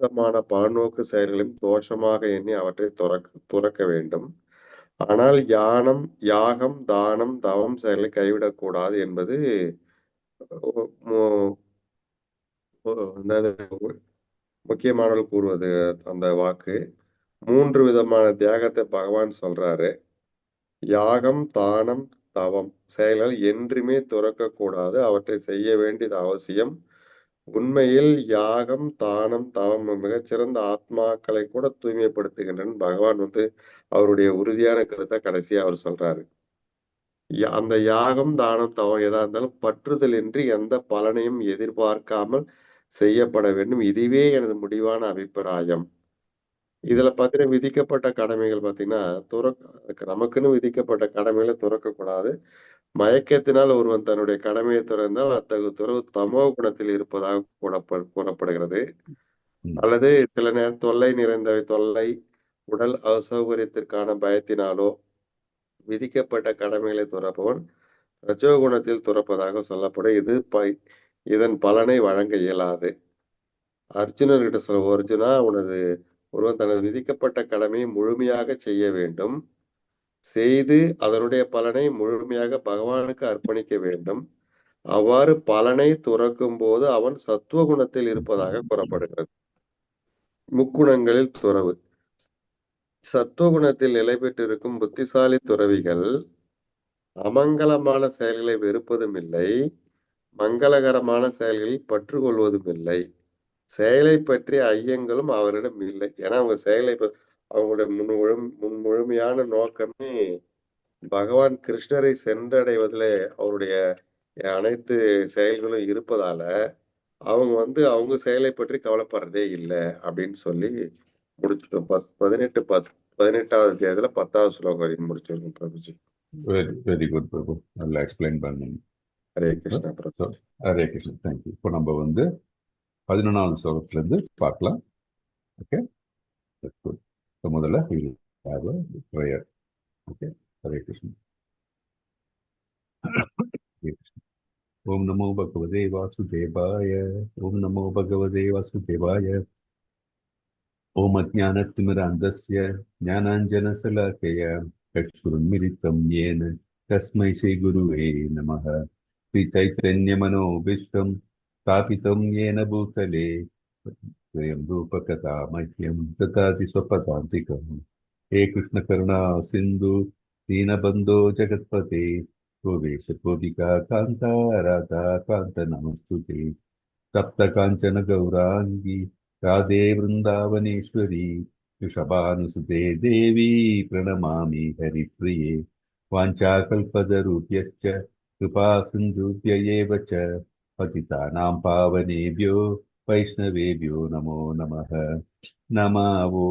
விதமான பலநோக்கு செயல்களையும் தோஷமாக எண்ணி அவற்றை துறக்க வேண்டும். ஆனால் யாகம், தானம், தவம் செயலை கைவிடக்கூடாது என்பது முக்கியமானவர்கள் கூறுவது அந்த வாக்கு. 3 விதமான தியாகத்தை பகவான் சொல்றாரு. யாகம், தானம், தவம் செயல்கள் என்றுமே துறக்கக்கூடாது. அவற்றை செய்ய வேண்டியது அவசியம். உண்மையில் யாகம், தானம், தவம் மிகச்சிறந்த ஆத்மாக்களை கூட தூய்மைப்படுத்துகின்றன. பகவான் அவருடைய உறுதியான கருத்தை கடைசியா அவர் சொல்றாரு. அந்த யாகம், தானம், தவம் எதா இருந்தாலும் பற்றுதலின்றி எந்த பலனையும் எதிர்பார்க்காமல் செய்யப்பட வேண்டும். இதுவே எனது முடிவான அபிப்பிராயம். இதுல பாத்தீங்கன்னா, விதிக்கப்பட்ட கடமைகள் பாத்தீங்கன்னா, நமக்குன்னு விதிக்கப்பட்ட கடமைகளை துறக்கக்கூடாது. மயக்கத்தினால் ஒருவன் தன்னுடைய கடமையை துறந்தால் அத்தகு துறவு தமோ குணத்தில் இருப்பதாக கூறப்படுகிறது. அல்லது சில நேரம் தொல்லை, உடல் அசௌகரியத்திற்கான பயத்தினாலோ விதிக்கப்பட்ட கடமைகளை துறப்பவன் ரஜோகுணத்தில் துறப்பதாக சொல்லப்படும். இதன் பலனை வழங்க இயலாது. அர்ஜுனர்கிட்ட சொல்ல, அர்ஜுனா, ஒருவன் தனது விதிக்கப்பட்ட கடமையை முழுமையாக செய்ய வேண்டும். செய்து அதனுடைய பலனை முழுமையாக பகவானுக்கு அர்ப்பணிக்க வேண்டும். அவ்வாறு பலனை துறக்கும் போது அவன் சத்துவ குணத்தில் இருப்பதாக கூறப்படுகிறது. முக்குணங்களில் துறவு. சத்துவகுணத்தில் நிலை பெற்றிருக்கும் புத்திசாலி துறவிகள் அமங்கலமான செயல்களை வெறுப்பதும் இல்லை, மங்களகரமான செயல்களில் பற்று கொள்வதும் இல்லை. செயலை பற்றிய ஐயங்களும் அவரிடம் இல்லை. ஏன்னா அவங்களுடைய முழுமையான நோக்கமே பகவான் கிருஷ்ணரை சென்றடைவதிலே அவருடைய அனைத்து செயல்களும் இருப்பதால அவங்க செயலை பற்றி கவலைப்படுறதே இல்லை அப்படின்னு சொல்லி முடிச்சிட்டோம். 18வது அத்தியாயத்துல 10வது ஸ்லோகம் வரைக்கும் முடிச்சிருக்கோம் பிரபுஜி. வெரி குட் பிரபு, நல்லா எக்ஸ்பிளைன் பண்ணீங்க. ஹரே கிருஷ்ணா பிரபு. ஹரே கிருஷ்ணா, தேங்க்யூ. இப்போ நம்ம 11வது ஸ்லோகத்துல இருந்து பார்க்கலாம். ஓகே, முதல்ல பிரேயர். ஓகே, ஹரே கிருஷ்ணா. ஓம் நமோ பகவதே வாசுதேவாய. ஓம் நமோ பகவதே வாசுதேவாய. ஓம் அஜ்ஞானத்திமிராந்தஸ்ய ஞானாஞ்சனசலாக்கய चक्षुरुन्मिलितं येन तस्मै श्रीगुरुवे नमः। श्रीचैतन्यमनोभीष्टं स्थापितं येन भूतले स्वयं रूपकथा मह्यं ददाति स्वपदान्तिकम्। हे कृष्णकरुणा सिन्धु दीनबन्धो जगत्पते गोवेश गोपिका कान्ता राधा कान्त नमस्तुते। सप्तकाञ्चन गौराङ्गी राधे वृन्दावनेश्वरी वृषभानुसुते देवी प्रणमामि हरिप्रिये। वाञ्छाकल्पतरुभ्यश्च कृपासिन्धुभ्य एव च पतितानां पावनेभ्यो वैष्णवेभ्यो नमो नमः। नमः ॐ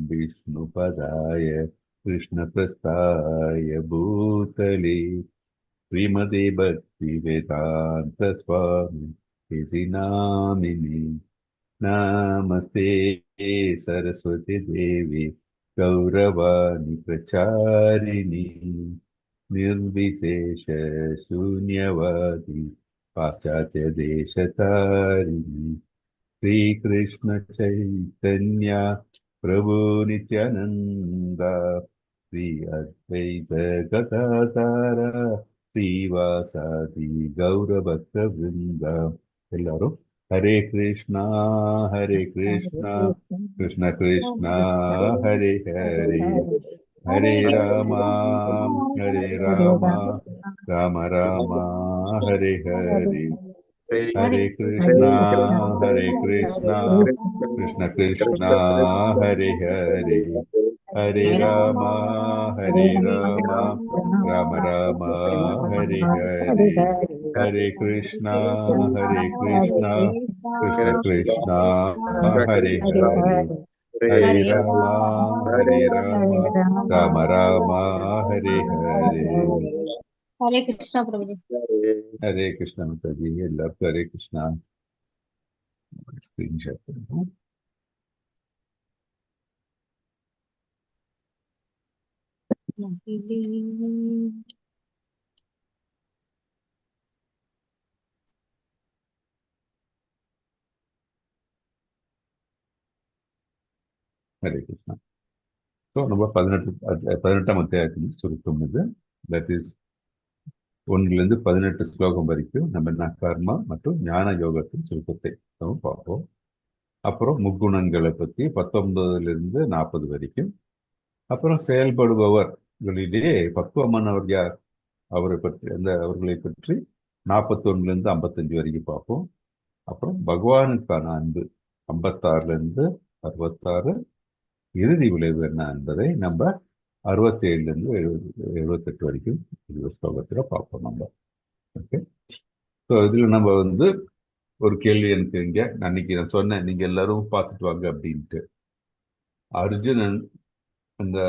विष्णुपदाय कृष्णप्रस्थाय भूतले श्रीमते भक्तिवेदान्तस्वामी इति नामिनि। नमस्ते सरस्वती देवी गौरवाणी प्रचारिणी निर्विशेष शून्यवादी पाश्चात्य देशतारिणी। श्रीकृष्ण चैतन्य प्रभु नित्यानंदा श्री अद्वैत गदाधर श्रीवासादि गौरभक्तवृंद। எல்லாரும் हरे कृष्णा कृष्णा कृष्णा हरे हरे, हरे राम राम राम हरे हरे। हरे कृष्णा कृष्णा कृष्णा हरे हरे, हरे राम राम राम हरे हरे। हरे कृष्णा कृष्णा कृष्णा हरे हरे, हरे राम राम राम हरे हरे। हरे कृष्णा प्रभु जी। हरे कृष्णा माता जी, எல்லாருக்கும் हरे कृष्णा. ஸ்கிரீன்ஷாட் பண்ணுங்க. ஹரே கிருஷ்ணா. ஸோ நம்ம 18ஆம் அத்தியாயத்தின் சுருக்கம் இது. தட் இஸ் 1லேருந்து 18 ஸ்லோகம் வரைக்கும் நம்ம என்ன கர்மா மற்றும் ஞான யோகத்தின் சுருக்கத்தை நம்ம பார்ப்போம். அப்புறம் முக்குணங்களை பற்றி 19லிருந்து 40 வரைக்கும். அப்புறம் செயல்படுபவர்களிடையே பக்குவமானவர் யார் அவர்களை பற்றி 41லேருந்து 55 வரைக்கும் பார்ப்போம். அப்புறம் பகவானுக்கான அன்பு 56லேருந்து 66, இறுதி விளைவு என்ன என்பதை நம்ம 67லேருந்து 78 வரைக்கும் இந்த ஸ்லோகத்தில் பார்ப்போம் நம்ம. ஓகே, ஸோ இதில் நம்ம ஒரு கேள்வி எனக்கு இங்கே அன்னைக்கு நான் சொன்னேன், நீங்க எல்லாரும் பார்த்துட்டு வாங்க அப்படின்ட்டு. அர்ஜுனன் அந்த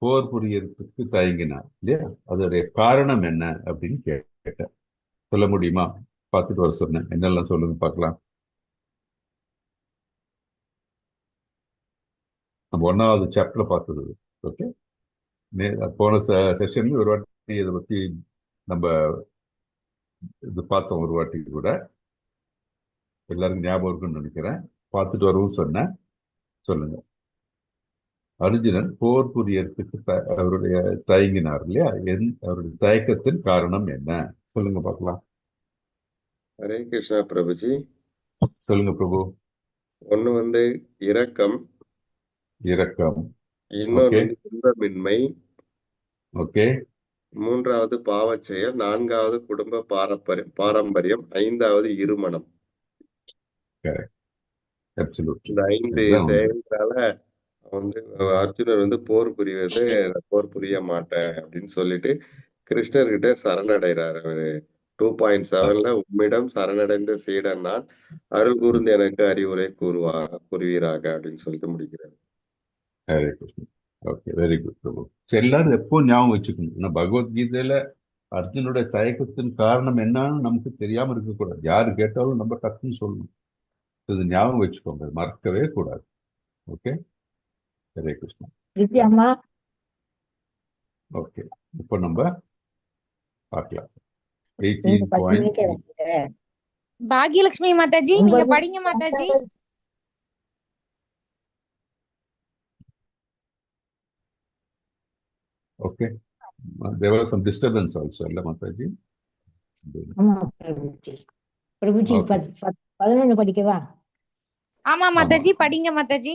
போர் புரியறதுக்கு தயங்கினான் இல்லையா, அதோடைய காரணம் என்ன அப்படின்னு கேட்டேன். சொல்ல முடியுமா? பார்த்துட்டு வர சொன்னேன், என்னெல்லாம் சொல்லுங்க பார்க்கலாம். நம்ம 1வது சாப்டர்ல பார்த்தது. ஓகே, போன செஷன்ல ஒரு வாட்டி இதை பத்தி நம்ம இது பார்த்தோம், ஒரு வாட்டி கூட எல்லாருக்கும் ஞாபகம் இருக்குன்னு நினைக்கிறேன். பார்த்துட்டு வரவும் சொன்னேன். சொல்லுங்க. அர்ஜுனன் போர் புரியறதுக்கு அவருடைய தயங்கினார் இல்லையா, அவருடைய தயக்கத்தின் காரணம் என்ன சொல்லுங்க பார்க்கலாம். ஹரே கிருஷ்ணா பிரபுஜி. சொல்லுங்க பிரபு. ஒண்ணு இரக்கம், இன்னொன்னு இன்பமின்மை, ஓகே, 3வது பாவச் செயல், 4வது குடும்ப பாரம்பரியம், 5வது இருமனம். இந்த 5 செயல்களால அர்ஜுனர் போர் புரிவது, போர் புரிய மாட்டேன் அப்படின்னு சொல்லிட்டு கிருஷ்ணர்கிட்ட சரணடைகிறார். அவரு 2.7ல உம்மிடம் சரணடைந்த சீடன் நான், அருள் கூர்ந்து எனக்கு அறிவுரை கூறுவீராக அப்படின்னு சொல்லிட்டு முடிக்கிறார். ஓகே, வெரி குட் பிரபு. எல்லாரும் எப்போ ஞாபகம் வச்சுக்கணும், பகவத்கீதையில அர்ஜுனுடைய தயக்கத்தின் காரணம் என்னன்னு நமக்கு தெரியாம இருக்கக்கூடாது. யாரு கேட்டாலும் நம்ம டக்குன்னு சொல்லணும். இது ஞாபகம் வச்சுக்கோங்க, மறக்கவே கூடாது. ஓகே, ஹரே கிருஷ்ணா. ஓகே, இப்போ நம்ம பார்க்கலாம். 18. பாக்யலட்சுமி மாதாஜி, நீங்க படிங்க Mataji. Okay, there was some disturbance also, illa Mataji? ஆமா பிரபுஜி. பிரபுஜி 11 படிக்கவா? ஆமா மாதாஜி, படிங்க மாதாஜி.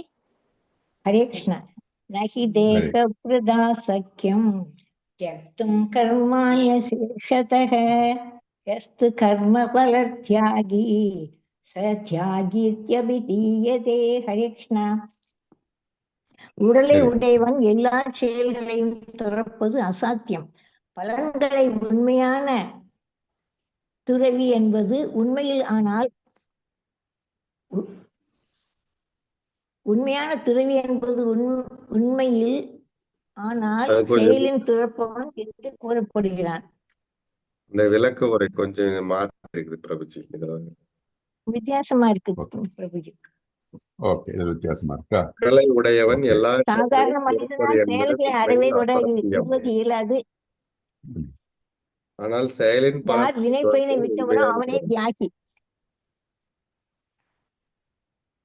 ஹரே கிருஷ்ணா. நஹி தேக பிரதா சக்கியம் த்யக்தும் கர்மாண்ய சேஷதஹ யஸ்து கர்ம பல தியாகி ச தியாகித்யபிதீயதே. ஹரே கிருஷ்ணா. உடலை உடையவன் எல்லா செயல்களையும் துறப்பது அசாத்தியம். பலன்களை உண்மையான துறவி என்பது உண்மையில் ஆனால் செயலின் துறப்பவன் என்று கூறப்படுகிறான். இந்த விளக்க உரை கொஞ்சம் மாத்தி இருக்குது பிரபுஜி, வித்தியாசமா இருக்கு பிரபுஜி. ஓகே, இது வித்தியாசமா இருக்கா? உடலை உடையவன் எல்லா சாதாரண மனிதனால் செயல்களை அறவே கூட இருப்பது இயலாது. ஆனால் செயலின் யார் வினைப்பயனை விட்டவனோ அவனே தியாகி.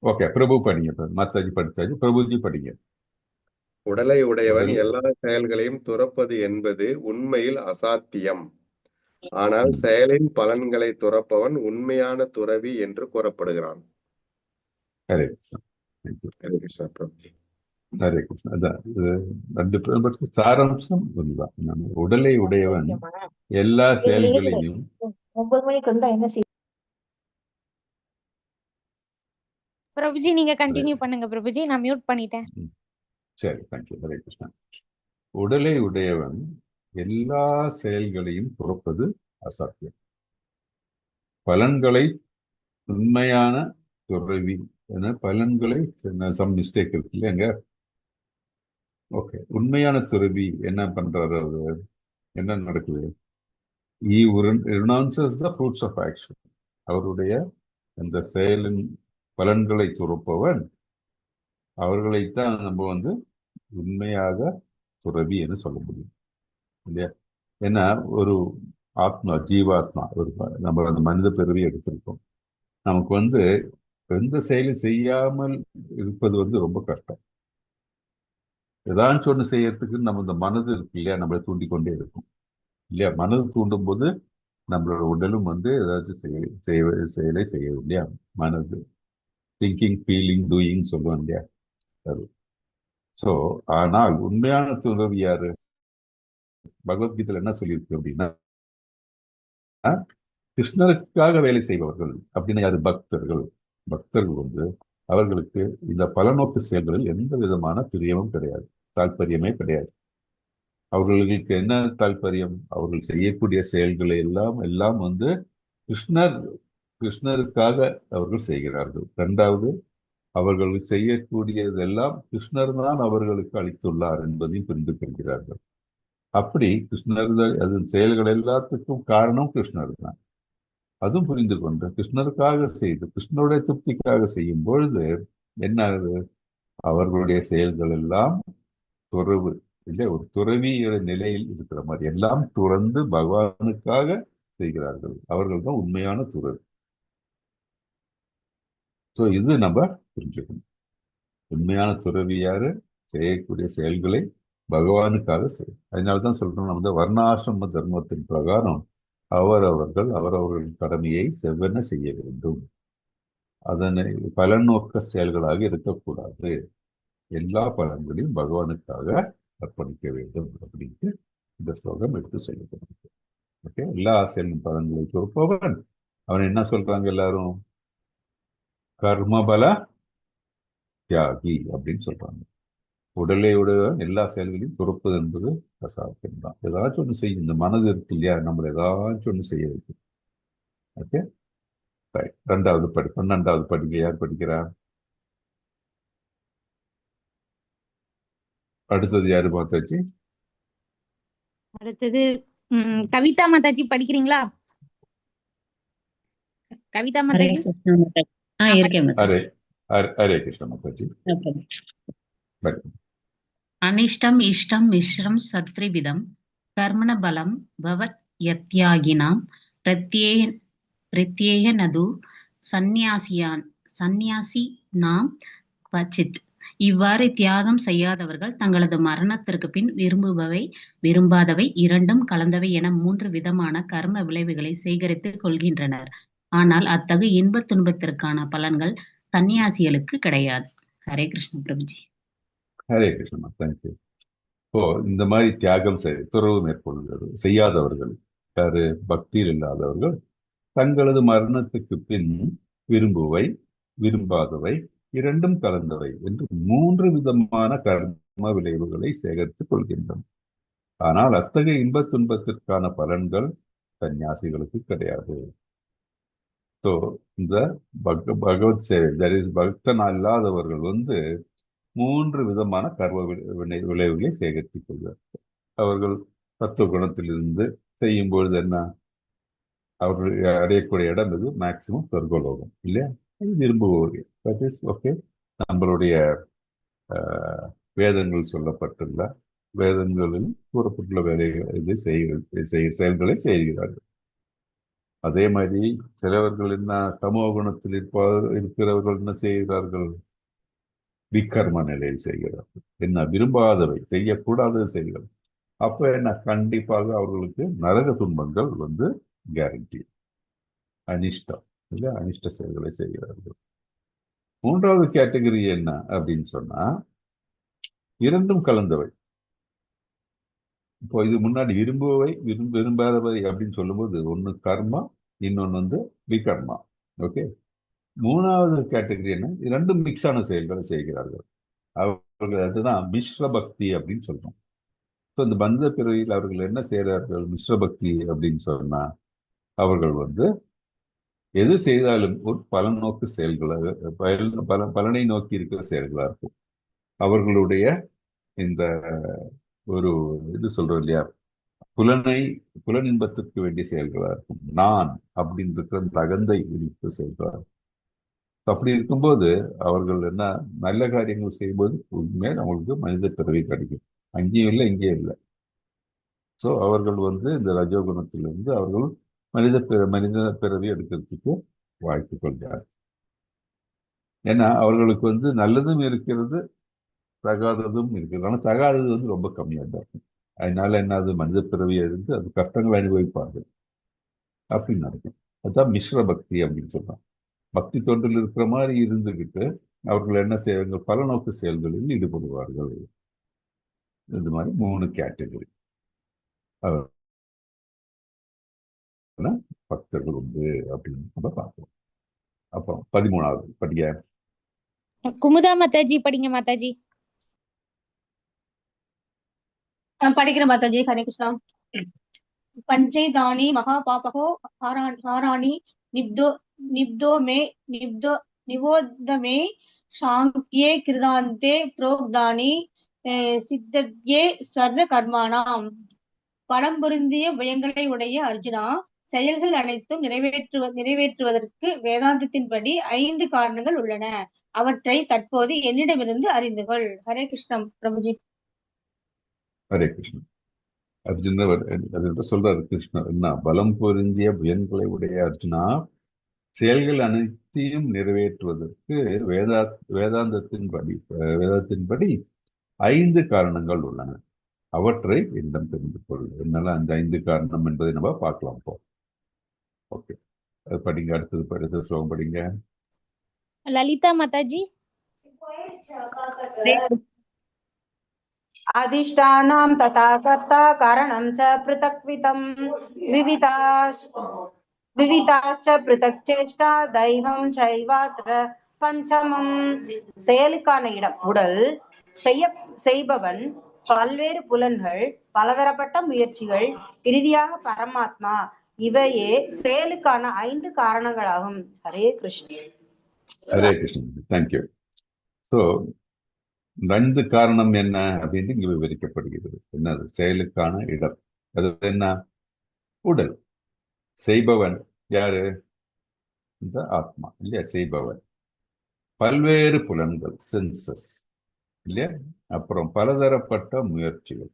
ஓகே, பிரபு படிங்க. மாதாஜி படிச்சாச்சு, பிரபுஜி படிங்க. உடலை உடையவன் எல்லா செயல்களையும் துறப்பது என்பது உண்மையில் அசாத்தியம். ஆனால் செயலின் பலன்களை துறப்பவன் உண்மையான துறவி என்று கூறப்படுகிறான். ஹரே கிருஷ்ணா பிரபுஜி. ஹரே கிருஷ்ணா. அதான் சாராம்சம் ஒன்றுதான். உடலை உடையவன் எல்லா செயல்களையும் 9 மணிக்கு வந்தா என்ன செய்ய? பிரபுஜி நீங்க கண்டினியூ பண்ணுங்க பிரபுஜி, நான் மியூட் பண்ணிட்டேன். சரி, தேங்க்யூ. ஹரே கிருஷ்ணா. உடலை உடையவன் எல்லா செயல்களையும் துறப்பது அசாத்தியம். பலன்களை உண்மையான துறவி என பலன்களை சம் மிஸ்டேக் இருக்கு இல்லைங்க. ஓகே, உண்மையான துறவி என்ன பண்றாரு? அவர் என்ன நடக்குது? He renounces the fruits of action. அவருடைய அந்த செயலின் பலன்களை துறப்பவன், அவர்களைத்தான் நம்ம உண்மையாக துறவி என்று சொல்ல முடியும் இல்லையா? ஏன்னா ஒரு ஆத்மா, ஜீவாத்மா, நம்ம அந்த மனித பிறவி எடுத்திருக்கோம். நமக்கு எந்த செயலும் செய்யாமல் இருப்பது ரொம்ப கஷ்டம். ஏதாச்சும் ஒன்று செய்யறதுக்கு நம்ம இந்த மனது இருக்கு இல்லையா, நம்மளை தூண்டிக்கொண்டே இருக்கும் இல்லையா. மனது தூண்டும் போது நம்மளோட உடலும் வந்து ஏதாச்சும் செயலை செய்யும் இல்லையா. மனது திங்கிங், ஃபீலிங், டூயிங் சொல்லுவோம் இல்லையா. அது ஸோ ஆனால் உண்மையான துறவி யாரு? பகவத்கீதையில என்ன சொல்லியிருக்கு அப்படின்னா, கிருஷ்ணருக்காக வேலை செய்பவர்கள் அப்படின்னு யாரு? பக்தர்கள். பக்தர்கள் வந்து அவர்களுக்கு இந்த பலநோக்கு செயல்களில் எந்த விதமான பிரியமும் கிடையாது, தாற்பயமே கிடையாது. அவர்களுக்கு என்ன தாற்பயம்? அவர்கள் செய்யக்கூடிய செயல்களை எல்லாம் எல்லாம் வந்து கிருஷ்ணர் கிருஷ்ணருக்காக அவர்கள் செய்கிறார்கள். இரண்டாவது, அவர்கள் செய்யக்கூடியதெல்லாம் கிருஷ்ணர் தான் அவர்களுக்கு அளித்துள்ளார் என்பதையும் புரிந்து கொள்கிறார்கள். அப்படி கிருஷ்ணர் அதன் செயல்கள் எல்லாத்துக்கும் காரணம் கிருஷ்ணர் தான். அதுவும் புரிந்து கொண்டு கிருஷ்ணருக்காக செய்து கிருஷ்ணருடைய திருப்திக்காக செய்யும் பொழுது என்ன ஆகுது? அவர்களுடைய செயல்கள் எல்லாம் துறவு இல்லை, ஒரு துறவியோட நிலையில் இருக்கிற மாதிரி எல்லாம் துறந்து பகவானுக்காக செய்கிறார்கள். அவர்கள் தான் உண்மையான துறவு. ஸோ இது நம்ம புரிஞ்சுக்கணும். உண்மையான துறவி யாரு? செய்யக்கூடிய செயல்களை பகவானுக்காக செய்யும். அதனால்தான் சொல்றோம், நம்ம வந்து வர்ணாசிரம தர்மத்தின் பிரகாரம் அவரவர்கள் கடமையை செவ்வென செய்ய வேண்டும். அதனை பலநோக்க செயல்களாக இருக்கக்கூடாது. எல்லா பலன்களையும் பகவானுக்காக அர்ப்பணிக்க வேண்டும் அப்படின்ட்டு இந்த ஸ்லோகம் எடுத்து சொல்லப்படுது. ஓகே, எல்லா செயலும் பலன்களை கொடுப்பவன் அவன் என்ன சொல்றாங்க எல்லாரும்? கர்மபல தியாகி அப்படின்னு சொல்றாங்க. உடலையோட எல்லா செயல்களையும் துறப்பது என்பது அசாத்தியம் தான். ஏதாச்சும் ஒன்று செய்யும். இந்த மனது இருக்கு இல்லையா, நம்மளை ஏதாச்சும் ஒன்று செய்ய வைக்கும். Okay, right. 12வது படிக்க யார் படிக்கிறா? அடுத்தது யாரு பார்த்தாச்சு? அடுத்தது கவிதா மாதாஜி படிக்கிறீங்களா? கவிதா ஹரே மாதாஜி. கிருஷ்ணா மாதாஜி. இருக்கேன் ஹரே மாதாஜி. ஹரே கிருஷ்ண மாதாஜி. படி. அனிஷ்டம் இஷ்டம் மிஸ்ரம் சத்ரிவிதம் கர்மண பலம் பவத் யத்யாகினாம் பிரத்யேக நது சந்நியாசி நாம் வச்சித். இவ்வாறு தியாகம் செய்யாதவர்கள் தங்களது மரணத்திற்கு பின் விரும்புபவை விரும்பாதவை இரண்டும் கலந்தவை என 3 விதமான கர்ம விளைவுகளை சேகரித்துக் கொள்கின்றனர். ஆனால் அத்தகைய இன்பத் துன்பத்திற்கான பலன்கள் சன்னியாசிகளுக்கு கிடையாது. ஹரே கிருஷ்ண பிரபுஜி. ஹரே கிருஷ்ணா, தேங்க்யூ. இப்போ இந்த மாதிரி தியாகம் துறவு மேற்கொள்கிறது செய்யாதவர்கள் யாரு? பக்தியில் இல்லாதவர்கள் தங்களது மரணத்துக்கு பின் விரும்புவை விரும்பாதவை இரண்டும் கலந்தவை என்று 3 விதமான கர்ம விளைவுகளை சேகரித்துக் கொள்கின்றன. ஆனால் அத்தகைய இன்பத் துன்பத்திற்கான பலன்கள் சன்னியாசிகளுக்கு கிடையாது. ஸோ இந்த பகவத் சேவை, தட் இஸ் பக்தன் அல்லாதவர்கள் வந்து 3 விதமான கர்ம விளைவுகளை சேகரித்துக் கொள்வார்கள். அவர்கள் தத்துவ குணத்திலிருந்து செய்யும் பொழுது என்ன? அவர்கள் அடையக்கூடிய இடம் இது மேக்சிமம் சொர்க்கலோகம் இல்லையா? விரும்புவோர்கள். That is okay. நம்மளுடைய வேதங்கள் சொல்லப்பட்டுள்ள வேதங்களில் கூறப்பட்டுள்ள வேலைகள் இது செயல்களை செய்கிறார்கள். அதே மாதிரி சிலவர்கள் என்ன சமூக குணத்தில் இருக்கிறவர்கள் என்ன செய்கிறார்கள்? விகர்ம நிலையில் செய்கிறார்கள். என்ன? விரும்பாதவை, செய்யக்கூடாதது செய்கிறார்கள். அப்ப என்ன? கண்டிப்பாக அவர்களுக்கு நரக துன்பங்கள் வந்து கேரண்டி. அனிஷ்டம் இல்ல, அனிஷ்ட செயல்களை செய்கிறார்கள். 3வது கேட்டகரி என்ன அப்படின்னு சொன்னா, இரண்டும் கலந்தவை. இப்போ இது முன்னாடி விரும்புவை விரும்பாதவை அப்படின்னு சொல்லும்போது ஒண்ணு கர்மா, இன்னொன்னு வந்து விகர்மா. ஓகே, 3வது கேட்டகரி என்ன? இரண்டும் மிக்ஸ் ஆன செயல்களை செய்கிறார்கள். அவர்கள் அதுதான் மிஸ்ர பக்தி அப்படின்னு சொல்றோம். ஸோ இந்த பந்த பிறவியில் அவர்கள் என்ன செய்கிறார்கள்? மிஸ்ர பக்தி அப்படின்னு சொன்னா அவர்கள் வந்து எது செய்தாலும் ஒரு பலநோக்கு செயல்களாக பலனை நோக்கி இருக்கிற செயல்களா இருக்கும். அவர்களுடைய இந்த ஒரு இது சொல்றோம் இல்லையா, புலன் இன்பத்திற்கு வேண்டிய செயல்களா இருக்கும். நான் அப்படின்னு இருக்கிற தகந்தை விழிப்பு செயல்களா இருக்கும். அப்படி இருக்கும்போது அவர்கள் என்ன நல்ல காரியங்கள் செய்யும்போது உண்மையாக நம்மளுக்கு மனித பிறவி கிடைக்கும். அங்கேயும் இல்லை இங்கேயும் இல்லை. ஸோ அவர்கள் வந்து இந்த ரஜோகுணத்திலிருந்து அவர்கள் மனித பிறவி எடுக்கிறதுக்கு வாய்ப்புகள் ஜாஸ்தி. ஏன்னா அவர்களுக்கு வந்து நல்லதும் இருக்கிறது, தகாததும் இருக்குது. ஆனால் தகாதது வந்து ரொம்ப கம்மியாக தான் இருக்கும். அதனால என்ன, அது மனித பிறவியை இருந்து அது கஷ்டங்களை அனுபவிப்பார்கள் அப்படின்னு நடக்கும். அதுதான் மிஸ்ர பக்தி அப்படின்னு சொல்றாங்க. பக்தி தொண்டில் இருக்கிற மாதிரி இருந்துகிட்டு அவர்கள் என்ன செய்வாங்க, பலநோக்கு செயல்களில் ஈடுபடுவார்கள். இது மாதிரி 3 கேட்டகரி பக்தர்கள் உண்டு அப்படின்னு நம்ம பார்ப்போம். அப்புறம் 13வது படிக்க. குமுதா மாதாஜி படிங்க மாதாஜி. படிக்கிற மாதாஜி. ஹரே கிருஷ்ணா. பஞ்சைதானி மகாபாபகோ ஹாராணி நிப்தோ நிப்தோ மே நிப்தோ நிவோதமே சாங்கியே கிருதாந்தே புரோக்தானி சித்தத்யே சர்வ கர்மாணாம். பலம் பொருந்திய பயங்களை உடைய அர்ஜுனா, செயல்கள் அனைத்தும் நிறைவேற்றுவதற்கு வேதாந்தத்தின்படி 5 காரணங்கள் உள்ளன. அவற்றை தற்போது என்னிடமிருந்து அறிந்து கொள். ஹரே கிருஷ்ணம் பிரபுஜி. ஹரே கிருஷ்ணன். அர்ஜுனர் சொல்றாரு கிருஷ்ணர், என்ன பலம் பொருந்திய புயன்களை உடைய அர்ஜுனா, செயல்கள் அனைத்தையும் நிறைவேற்றுவதற்கு வேதாந்தத்தின்படி 5 காரணங்கள் உள்ளன. அவற்றை என்னிடம் தெரிந்து கொள். என்னால அந்த 5 காரணம் என்பதை நம்ம பார்க்கலாம் இப்போ. ஓகே, அது படிங்க. அடுத்த ஸ்லோகம் படிங்க. லலிதா மாதாஜி. அதிஷ்டானம் ததா கர்த்தா காரணம் ச பிருதக்விதம் விவிதாச்ச பிருதக் சேஷ்டா தெய்வம் சைவாத்ர பஞ்சமம். செயலுக்கான இடம் உடல், செய்பவன், பல்வேறு புலன்கள், பலதரப்பட்ட முயற்சிகள், இறுதியாக பரமாத்மா. இவையே செயலுக்கான 5 காரணங்களாகும். ஹரே கிருஷ்ணன். ஹரே கிருஷ்ணன். தேங்க்யூ. ஸோ 5 காரணம் என்ன அப்படின்னு இங்க விவரிக்கப்படுகிறது. என்னது? செயலுக்கான இடம். அது என்ன? உடல். செய்பவன் யாரு? இந்த ஆத்மா இல்லையா, செய்பவன். பல்வேறு புலன்கள், சென்சஸ் இல்லையா. அப்புறம் பலதரப்பட்ட முயற்சிகள்,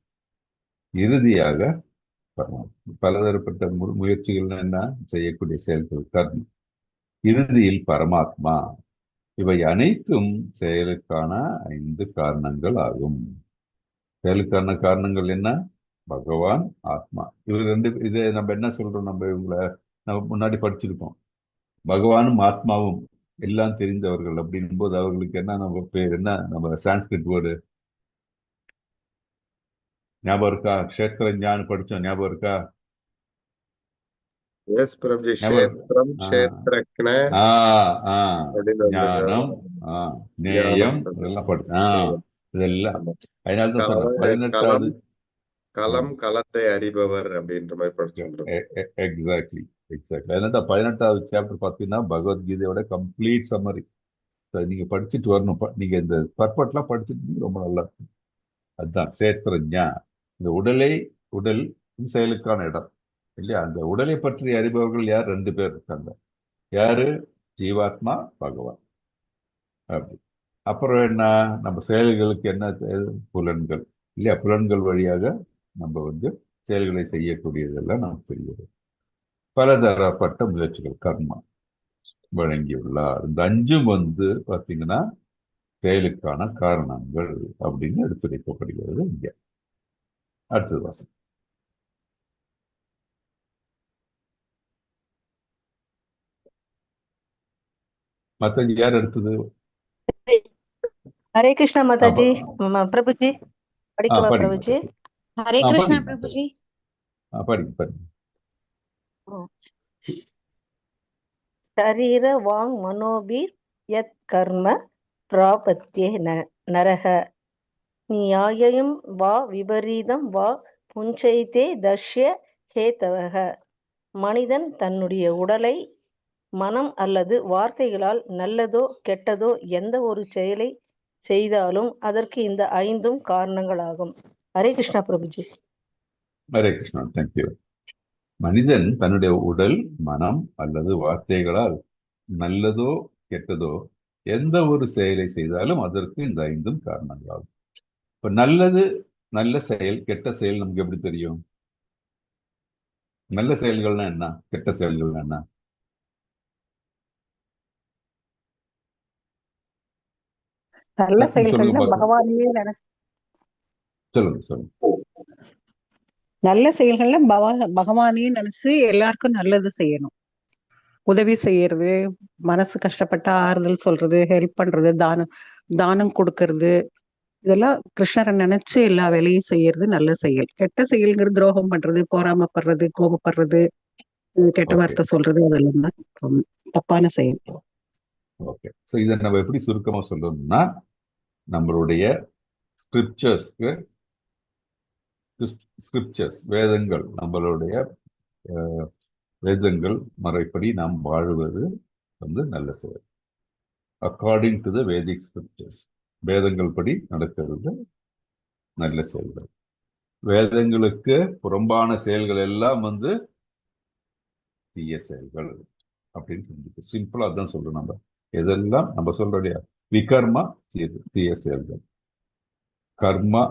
இறுதியாக பலதரப்பட்ட முயற்சிகள் என்ன, செய்யக்கூடிய செயல்கள், கர்மம், இறுதியில் பரமாத்மா. இவை அனைத்தும் செயலுக்கான 5 காரணங்கள் ஆகும். செயலுக்கான காரணங்கள் என்ன? பகவான், ஆத்மா. இதை நம்ம என்ன சொல்றோம், நம்ம முன்னாடி படிச்சிருக்கோம். பகவானும் ஆத்மாவும் எல்லாம் தெரிந்தவர்கள் அப்படின்னும் போது அவர்களுக்கு என்ன நம்ம பேர் என்ன? நம்ம சான்ஸ்கிரிட் வேர்டு ஞாபகம் இருக்கா? க்ஷேத்ரஞான் படிச்சோம், ஞாபகம் இருக்கா? எஸ் பிரபுஜி. க்ஷேத்ரம் க்ஷேத்ரக்ன ஞானம், நேயம், இதெல்லாம் படிச்சோம். இதெல்லாம் அதனால்தான் சொன்னேன் 18வது களம் களத்தை அறிபவர் அப்படின்ற மாதிரி படிச்சிருக்கோம். எக்ஸாக்ட்லி. அதனால 18வது சாப்டர் பார்த்தீங்கன்னா பகவத்கீதையோட கம்ப்ளீட் சம்மரி. நீங்க படிச்சுட்டு வரணும். நீங்க இந்த பர்பட்லாம் படிச்சுட்டு ரொம்ப நல்லா இருக்கும். அதுதான் க்ஷேத்ரஞா. இந்த உடல் செயலுக்கான இடம் இல்லையா. அந்த உடலை பற்றி அறிபவர்கள் யார்? 2 பேர் இருக்காங்க. யாரு? ஜீவாத்மா, பகவான். அப்படி அப்புறம் என்ன, நம்ம செயல்களுக்கு என்ன? புலன்கள் இல்லையா. புலன்கள் வழியாக நம்ம செயல்களை செய்யக்கூடியதெல்லாம் நமக்கு தெரிகிறது. பலதரப்பட்ட முயற்சிகள், கர்மா வழங்கியுள்ளார். இந்த 5ம் பார்த்தீங்கன்னா செயலுக்கான காரணங்கள் அப்படின்னு எடுத்துரைக்கப்படுகிறது இங்க. அடுத்தது வாசம். மாதாஜி யார் அடுத்தது? ஹரே கிருஷ்ணா மாதாஜி. பிரபுஜி படிக்கவா? பிரபுஜி ஹரே கிருஷ்ணா பிரபுஜி. படிங்க. ஷரீர வாங் மனோபீர் யத் கர்ம பிராபத்யே நரக நியாயம் வா விபரீதம் வா புஞ்சைதே தஷ்ய ஹேதவக. மனிதன் தன்னுடைய உடலை, மனம் அல்லது வார்த்தைகளால் நல்லதோ கெட்டதோ எந்த ஒரு செயலை செய்தாலும் அதற்கு இந்த 5ம் காரணங்களாகும். ஹரே கிருஷ்ணா பிரபுஜி. ஹரே கிருஷ்ணா. தேங்க்யூ. மனிதன் தன்னுடைய உடல், மனம் அல்லது வார்த்தைகளால் நல்லதோ கெட்டதோ எந்த ஒரு செயலை செய்தாலும் அதற்கு இந்த 5ம் காரணங்களாகும். இப்ப நல்ல செயல், கெட்ட செயல் நமக்கு எப்படி தெரியும்? நல்ல செயல்கள்னா என்ன, கெட்ட செயல்கள்னா என்ன? நல்ல டக்குன்னு சொல்லுங்க செயல்கள்னா பார்க்கலாம். பகவானையே நினைச்சு சொல்லுங்க. நல்ல செயல்கள்ல பகவானையே நினைச்சு எல்லாருக்கும் நல்லது செய்யணும். உதவி செய்யறது, மனசு கஷ்டப்பட்டா ஆறுதல் சொல்றது, ஹெல்ப் பண்றது, தானம் கொடுக்கறது, இதெல்லாம் கிருஷ்ணரை நினைச்சு எல்லா வேலையும் செய்யறது நல்ல செயல். கெட்ட செயல்ங்கிறது துரோகம் பண்றது, பொறாமைப்படுறது, கோபப்படுறது, கெட்ட ஓகே வார்த்தை சொல்றது, அதெல்லாம் தான் தப்பான செயல். ஓகே. ஸோ இதை நம்ம எப்படி சுருக்கமாக சொல்லணும்னா, நம்மளுடைய ஸ்கிரிப்சர்ஸ் வேதங்கள், நம்மளுடைய வேதங்கள் முறைப்படி நாம் வாழுவது நல்ல செயல். According to the Vedic scriptures, வேதங்கள் படி நடக்கிறது நல்ல செயல்கள். வேதங்களுக்கு புறம்பான செயல்கள் எல்லாம் தீய செயல்கள் அப்படின்னு சொல்லிட்டு சிம்பிளா தான் சொல்றோம். நம்ம எதெல்லாம் நம்ம சொல்றோம் இல்லையா, விகர்மா தீய செயல்கள், கர்மா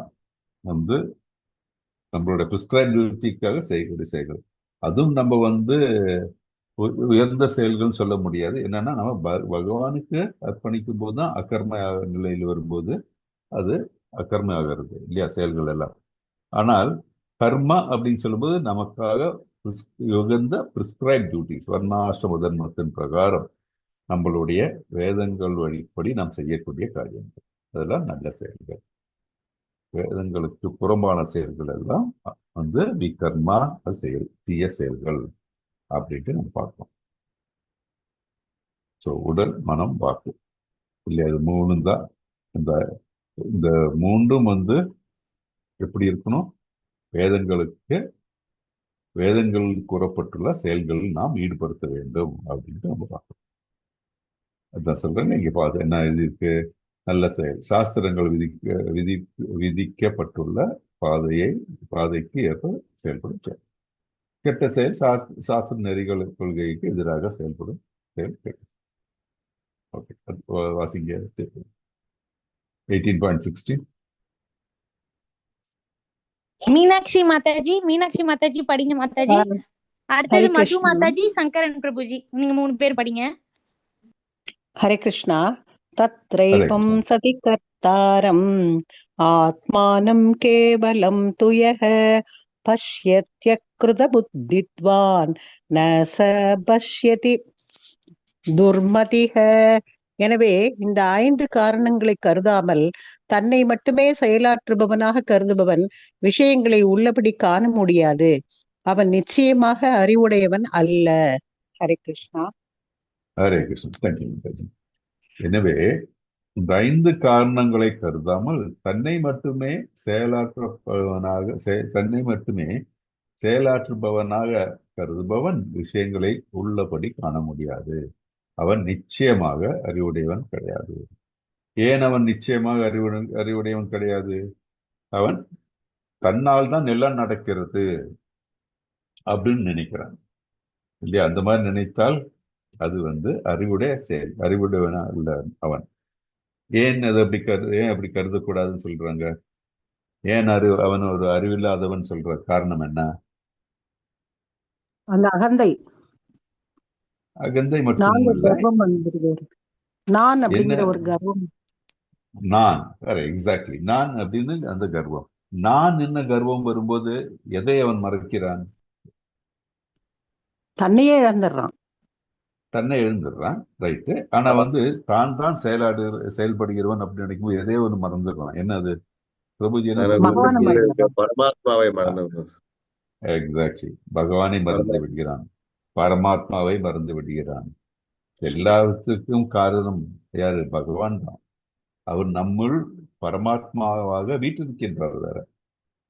நம்மளோட பிரிஸ்கிரைப் டியூட்டிக்காக செய்யக்கூடிய செயல்கள். அதுவும் நம்ம உயர்ந்த செயல்கள் சொல்ல முடியாது. என்னன்னா நம்ம பகவானுக்கு அர்ப்பணிக்கும் போது தான் அகர்ம நிலையில் வரும்போது அது அகர்ம ஆகிறது இல்லையா, செயல்கள் எல்லாம். ஆனால் கர்மா அப்படின்னு சொல்லும்போது நமக்காக உகந்த பிரிஸ்கிரைப் டியூட்டிஸ், வர்ணாசிரம தர்மத்தின் பிரகாரம் நம்மளுடைய வேதங்கள் வழிப்படி நாம் செய்யக்கூடிய காரியங்கள், அதெல்லாம் நல்ல செயல்கள். வேதங்களுக்கு புறம்பான செயல்கள் எல்லாம் விகர்மா செயல், தீய செயல்கள் அப்படின்ட்டு நம்ம பார்ப்போம். ஸோ உடல், மனம், வாக்கு இல்லையா, அது மூணும் தான். இந்த மூன்றும் எப்படி இருக்கணும், வேதங்களில் கூறப்பட்டுள்ள செயல்களில் நாம் ஈடுபடுத்த வேண்டும் அப்படின்ட்டு நம்ம பார்க்கணும். அதான் சொல்றேன். இங்க பார்த்து என்ன இருக்கு, நல்ல செயல், சாஸ்திரங்கள் விதிக்கப்பட்டுள்ள பாதைக்கு ஏற்ப செயல்படும் செயல். கெட்ட செயல் சாஸ்திர நெறிகள் கொள்கைக்கு எதிராக செயல்படும் செயல் கெட்ட. ஓகே, வாசிங்க 18.16. மீனாட்சி மாதாஜி படிங்க மாதாஜி. அடுத்தது ஹரே மது கிருஷ்ணா. மாதாஜி, சங்கரன் பிரபுஜி, நீங்க 3 பேர் படிங்க. ஹரே கிருஷ்ணா. தத்ரைவம் சதி கர்த்தாரம் ஆத்மானம் கேவலம் துயஹ பஷ்யத்ய கிருத புத்தித்வான் ந ச பஷ்யதி துர்மதிஹ. எனவே இந்த 5 காரணங்களை கருதாமல் தன்னை மட்டுமே செயலாற்றுபவனாக கருதுபவன் விஷயங்களை உள்ளபடி காண முடியாது. அவன் நிச்சயமாக அறிவுடையவன் அல்ல. ஹரே கிருஷ்ணா. ஹரே கிருஷ்ணா. தேங்க்யூ. எனவே இந்த 5 காரணங்களை கருதாமல் தன்னை மட்டுமே செயலாற்றுபவனாக கருதுபவன் விஷயங்களை உள்ளபடி காண முடியாது. அவன் நிச்சயமாக அறிவுடையவன் கிடையாது. ஏன் அவன் நிச்சயமாக அறிவுடையவன் கிடையாது? அவன் தன்னால் தான் எல்லாம் நடக்கிறது அப்படின்னு நினைக்கிறான் இல்லையா. அந்த மாதிரி நினைத்தால் அது அறிவுடைய செயல், அறிவுடையவனா இல்ல அவன். ஏன் அப்படி கருதக்கூடாதுன்னு சொல்றாங்க? ஏன் அவன் ஒரு அறிவில்லாதவன் சொல்ற காரணம் என்ன? அந்த அகந்தை மட்டும் இல்ல, நான் அப்படிங்கிற ஒரு கர்வம். நான் எக்ஸாக்ட்லி நான் அப்படின்னு அந்த கர்வம். நான் என்ன கர்வம் வரும்போது எதை அவன் மறைக்கிறான்? தன்னையே இழந்துடுறான். ரைட்டு. ஆனா தான் செயல்படுகிறவன் அப்படின்னு நினைக்கும்போது எதையோ ஒன்று மறந்துடுறான். என்ன அது பிரபுஜி என்ன சொல்றாங்க? பரமாத்மாவை மறந்து. எக்ஸாக்ட்லி, பகவானை மறந்து விடுகிறான், பரமாத்மாவை மறந்து விடுகிறான். எல்லாத்துக்கும் காரணம் யாரு? பகவான் தான். அவர் நம்முள் பரமாத்மாவாக வீட்டிருக்கின்றார் வேற.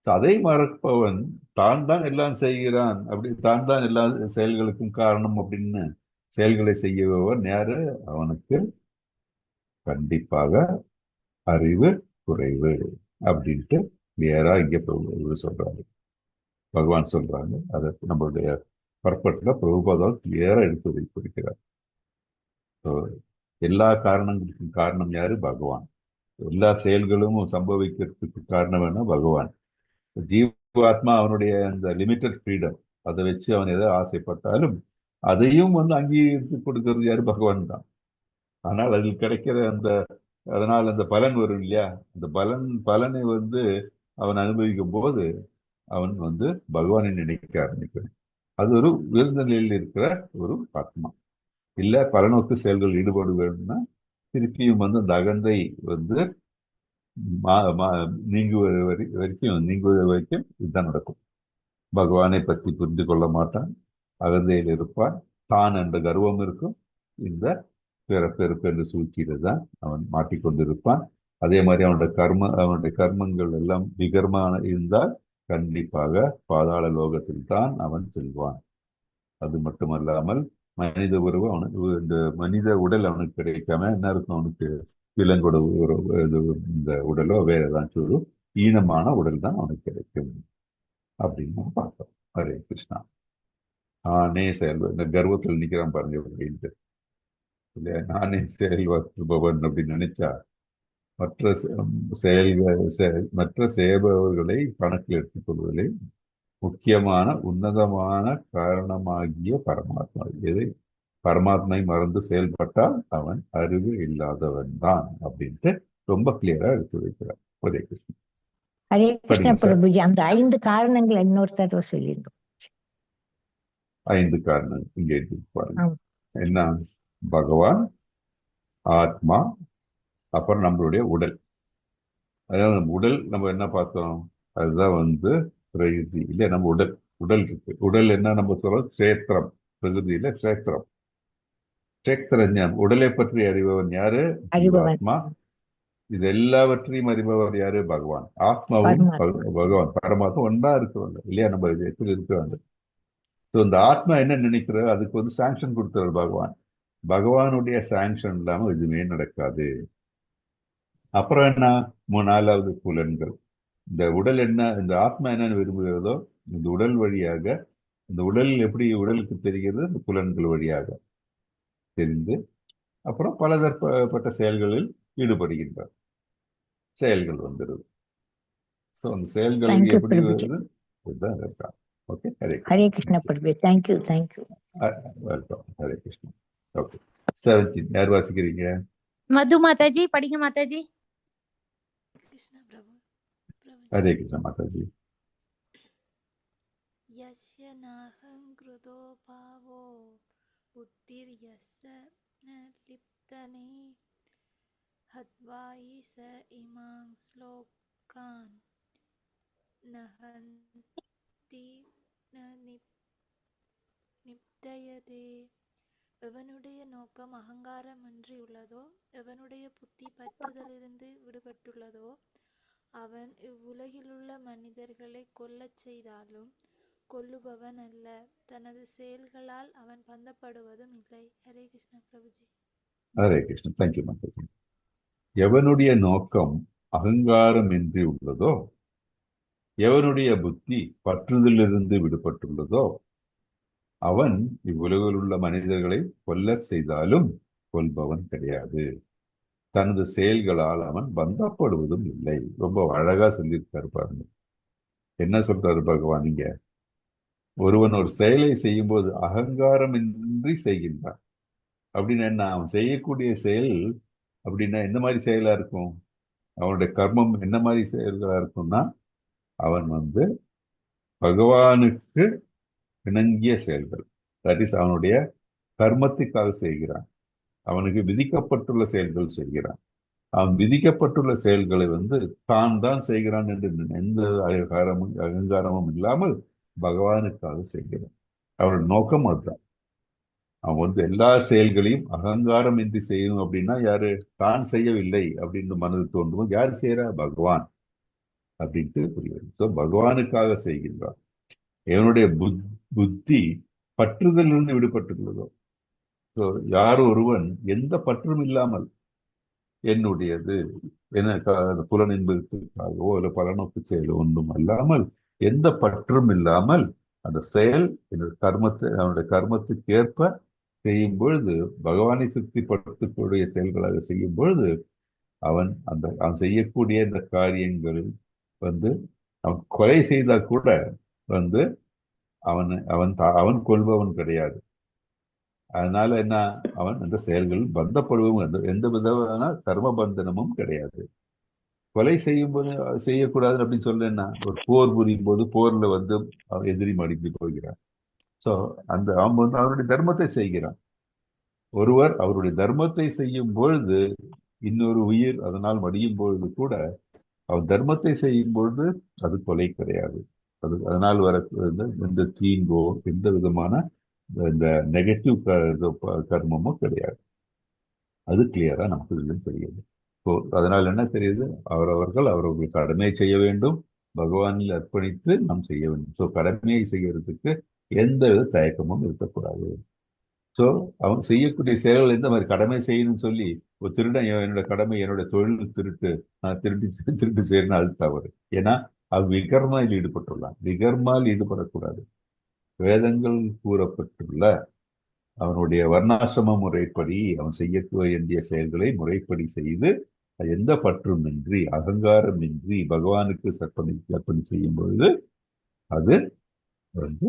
அதை மறப்பவன் தான் எல்லாம் செய்கிறான், அப்படி தான் எல்லா செயல்களுக்கும் காரணம் அப்படின்னு செயல்களை செய்யவன் யாரு? அவனுக்கு கண்டிப்பாக அறிவு குறைவு அப்படின்ட்டு கிளியரா இங்க சொல்றாரு, பகவான் சொல்றாங்க. அதை நம்மளுடைய பர்பட்ல பிரபுபாதால் கிளியரா எடுத்து வைத்திருக்கிறார். எல்லா காரணங்களுக்கும் காரணம் யாரு? பகவான். எல்லா செயல்களும் சம்பவிக்கிறதுக்கு காரணம் என்ன? பகவான். ஜீவாத்மா அவனுடைய அந்த லிமிட்டட் ஃப்ரீடம், அதை வச்சு அவன் எதை ஆசைப்பட்டாலும் அதையும் அங்கீகரித்து கொடுக்கிறது யாரு? பகவான் தான். ஆனால் அதில் கிடைக்கிற அந்த அதனால் அந்த பலன் வரும் இல்லையா, அந்த பலனை வந்து அவன் அனுபவிக்கும் போது அவன் வந்து பகவானை நினைக்க ஆரம்பிக்கிறான். அது ஒரு உயர்ந்த நிலையில் இருக்கிற ஒரு ஆத்மா. இல்ல பலநோக்கு செயல்கள் ஈடுபாடு வேணும்னா திருப்பியும் வந்து அந்த அகந்தை வந்து நீங்குவது வரைக்கும் இதுதான் நடக்கும். பகவானை பற்றி புரிந்து கொள்ள மாட்டான், அகந்தையில் இருப்பான், தான் என்ற கர்வம் இருக்கும். இந்த பிறப்பு என்ற சூழ்ச்சியில தான் அவன் மாட்டிக்கொண்டிருப்பான். அதே மாதிரி அவனுடைய கர்மங்கள் எல்லாம் விகர்மான இருந்தால் கண்டிப்பாக பாதாள லோகத்தில் தான் அவன் செல்வான். அது மட்டுமல்லாமல் மனித உறவு அவனுக்கு, இந்த மனித உடல் அவனுக்கு கிடைக்காம என்ன இருக்கும், அவனுக்கு விலங்கோட இந்த உடலோ வேற ஏதாச்சும் ஒரு ஈனமான உடல் தான் அவனுக்கு கிடைக்கும் அப்படின்னு நம்ம பார்த்தோம். ஹரே கிருஷ்ணா. நானே செயல்பவன், இந்த கர்வத்தில் நிக்கிறான் பாருங்க அப்படின்ட்டு இல்லையா, நானே செயல்பவன் அப்படின்னு நினைச்சா மற்ற செயல்பவர்களை கணக்கில் எடுத்துக் கொள்வதிலே முக்கியமான உன்னதமான காரணமாகிய பரமாத்மா. எதை பரமாத்மை மறந்து செயல்பட்டால் அவன் அறிவு இல்லாதவன் தான் அப்படின்ட்டு ரொம்ப கிளியரா எடுத்து வைக்கிறார். ஹரே கிருஷ்ணா. ஹரே கிருஷ்ண படிங்க சார். பிரபுஜி, அந்த 5 காரணங்கள் இன்னொரு தடவை சொல்லிருந்தோம். 5 காரணம் இங்க எடுத்து பாருங்க. ஆமா. என்ன? பகவான், ஆத்மா, அப்புறம் நம்மளுடைய உடல். அதாவது நம்ம உடல் நம்ம என்ன பார்த்தோம், அதுதான் வந்து பிரகிருதி இல்ல. நம்ம உடல் இருக்கு. உடல் என்ன நம்ம சொல்றோம், கஷேத்திரம். பிரகிருதியில கஷேத்திரம். கஷேத்திரஞானம், உடலை பற்றி அறிபவன் யாரு? அறிபவன். ஆத்மா. இது எல்லாவற்றையும் அறிபவர் யாரு? பகவான். ஆத்மாவும் பகவான் பரமாத்மா ஒன்றா இருக்கிறாங்க இல்லையா, நம்ம எப்படி இருக்கிறாங்க. ஸோ இந்த ஆத்மா என்ன நினைக்கிறது, அதுக்கு வந்து சாங்ஷன் கொடுத்தவர் பகவான். பகவானுடைய சாங்ஷன் இல்லாமல் எதுவுமே நடக்காது. அப்புறம் என்ன? 4வது புலன்கள். இந்த உடல் என்ன, இந்த ஆத்மா என்ன விரும்புகிறதோ இந்த உடல் வழியாக, இந்த உடல் எப்படி உடலுக்கு தெரிகிறது, இந்த புலன்கள் வழியாக தெரிந்து அப்புறம் பலதரப்பட்ட செயல்களில் ஈடுபடுகின்றார். செயல்கள் வந்துடுது. ஸோ அந்த செயல்களுக்கு எப்படி வருது, இதுதான் இருக்கான். Okay. Hare Krishna Prabhu. Thank you. Welcome. Hare Krishna. Okay. 17 யார் வாசிக்கிறீங்க? மது மாதாஜி படிங்க மாதாஜி. ஹரே கிருஷ்ணா மாதாஜி. யஸ்ய நாஹங் க்ருதோ பாவோ புத்திர்யஸ்ய ந லிப்தனே ஹத்வாயி ச இமாங் ஸ்லோகான் நஹந்தி ந நிப்தயதே. எவனுடைய நோக்கம் அகங்காரமின்றி உள்ளதோ, எவனுடைய புத்தி பற்றுதலிருந்து விடுபட்டுள்ளதோ, அவன் இவ்வுலகிலுள்ள மனிதர்களை கொல்லச் செய்தாலும் கொல்லுபவன் அல்ல. தனது செயல்களால் அவன் பந்தப்படுவதும் இல்லை. ஹரே கிருஷ்ண பிரபுஜி. ஹரே கிருஷ்ணா. தேங்க்யூ மாதாஜி. எவனுடைய நோக்கம் அகங்காரமின்றி உள்ளதோ, எவனுடைய புத்தி பற்றுதலிருந்து விடுபட்டுள்ளதோ, அவன் இவ்வுலகில் உள்ள மனிதர்களை கொல்ல செய்தாலும் கொல்பவன் கிடையாது. தனது செயல்களால் அவன் பந்தப்படுவதும் இல்லை. ரொம்ப அழகா சொல்லியிருக்காரு பாருங்க. என்ன சொல்றாரு பகவான் இங்க? ஒருவன் ஒரு செயலை செய்யும் போது அகங்காரமின்றி செய்கின்றான் அப்படின்னா என்ன? அவன் செய்யக்கூடிய செயல் அப்படின்னா எந்த மாதிரி செயலா இருக்கும்? அவனுடைய கர்மம் என்ன மாதிரி செயல்களா இருக்கும்னா, அவன் வந்து பகவானுக்கு இணங்கிய செயல்கள், தட் இஸ் அவனுடைய கர்மத்துக்காக செய்கிறான். அவனுக்கு விதிக்கப்பட்டுள்ள செயல்கள் செய்கிறான். அவன் விதிக்கப்பட்டுள்ள செயல்களை வந்து தான் செய்கிறான் என்று எந்த அகங்காரமும் இல்லாமல் பகவானுக்காக செய்கிறான். அவனோட நோக்கம் அதுதான். அவன் வந்து எல்லா செயல்களையும் அகங்காரம் இன்றி செய்யணும் அப்படின்னா யாரு? தான் செய்யவில்லை அப்படின்னு மனது தோன்றும். யாரு செய்யறா? பகவான் அப்படின்ட்டு புரியுது. ஸோ பகவானுக்காக செய்கின்றான். இவனுடைய புத்தி பற்றுதலிருந்து விடுபட்டுள்ளதோ, ஸோ யார் ஒருவன் எந்த பற்றும் இல்லாமல் என்னுடையது என்ன புலன் என்பதற்காகவோ இல்லை பலநோக்கு செயலோ ஒன்றும் அல்லாமல் எந்த பற்றும் இல்லாமல் அந்த செயல் அவனுடைய கர்மத்துக்கு ஏற்ப செய்யும் பொழுது, பகவானை திருப்திப்படுத்தக்கூடிய செயல்களாக செய்யும் பொழுது, அவன் செய்யக்கூடிய இந்த காரியங்களில் வந்து அவன் கொலை செய்தா கூட வந்து அவன் கொல்பவன் கிடையாது. அதனால என்ன, அவன் அந்த செயல்களில் பந்தப்படுவதும் எந்த விதமான கர்ம பந்தனமும் கிடையாது. கொலை செய்யும்போது செய்யக்கூடாது அப்படின்னு சொல்ல என்ன, ஒரு போர் புரியும் போது போர்ல வந்து அவன் எதிரி மடிந்து போகிறான். சோ அவன் வந்து அவருடைய தர்மத்தை செய்கிறான். ஒருவர் அவருடைய தர்மத்தை செய்யும் பொழுது இன்னொரு உயிர் அதனால் மடியும் பொழுது கூட அவன் தர்மத்தை செய்யும் பொழுது அது கொலை கிடையாது. அதனால் வர எந்த தீங்கோ எந்த விதமான இந்த நெகட்டிவ் கர்மமோ கிடையாது. அது கிளியரா நமக்கு இதுல தெரியுது. ஸோ அதனால் என்ன தெரியுது, அவரவர்கள் கடமையை செய்ய வேண்டும், பகவானில் அர்ப்பணித்து நாம் செய்ய வேண்டும். ஸோ கடமையை செய்யறதுக்கு எந்த வித தயக்கமும் இருக்கக்கூடாது. ஸோ அவன் செய்யக்கூடிய செயல்கள் எந்த மாதிரி கடமை செய்யணும்னு சொல்லி ஒரு திருடன் என்னோட கடமை என்னோட தொழில் திருட்டு, நான் திருட்டு செய்யணும், அது தவறு. ஏன்னா அவன் விகர்மாவில் ஈடுபட்டுள்ளான். விகர்மாவில் ஈடுபடக்கூடாது. வேதங்கள் கூறப்பட்டுள்ள அவனுடைய வர்ணாசிரம முறைப்படி அவன் செய்ய வேண்டிய செயல்களை முறைப்படி செய்து எந்த பற்றுமின்றி அகங்காரமின்றி பகவானுக்கு அர்ப்பணி செய்யும் பொழுது அது வந்து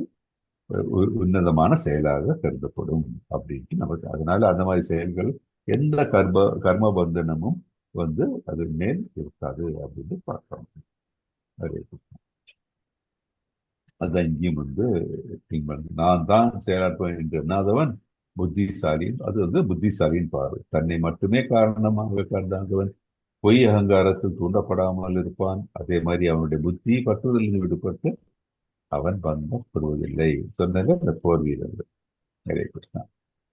உன்னதமான செயலாக கருதப்படும் அப்படின்ட்டு நமக்கு. அதனால அந்த மாதிரி செயல்கள் எந்த கர்ம பந்தனமும் வந்து அது மேல் இருக்காது அப்படின்னு பார்க்கிறோம். அதுதான் இங்கேயும் வந்து நான் தான் செயலாற்றுவேன் என்று எண்ணாதவன் புத்திசாலின், அது வந்து புத்திசாலியின் பார்வை. தன்னை மட்டுமே காரணமாக கருதாதவன் பொய் அகங்காரத்தில் தூண்டப்படாமல் இருப்பான். அதே மாதிரி அவனுடைய புத்தி பற்றுதலில் விடுபட்டு அவன் பந்தப்படுவதில்லை. சொன்னது அந்த போர் வீரர்கள். ஹரே கிருஷ்ணா.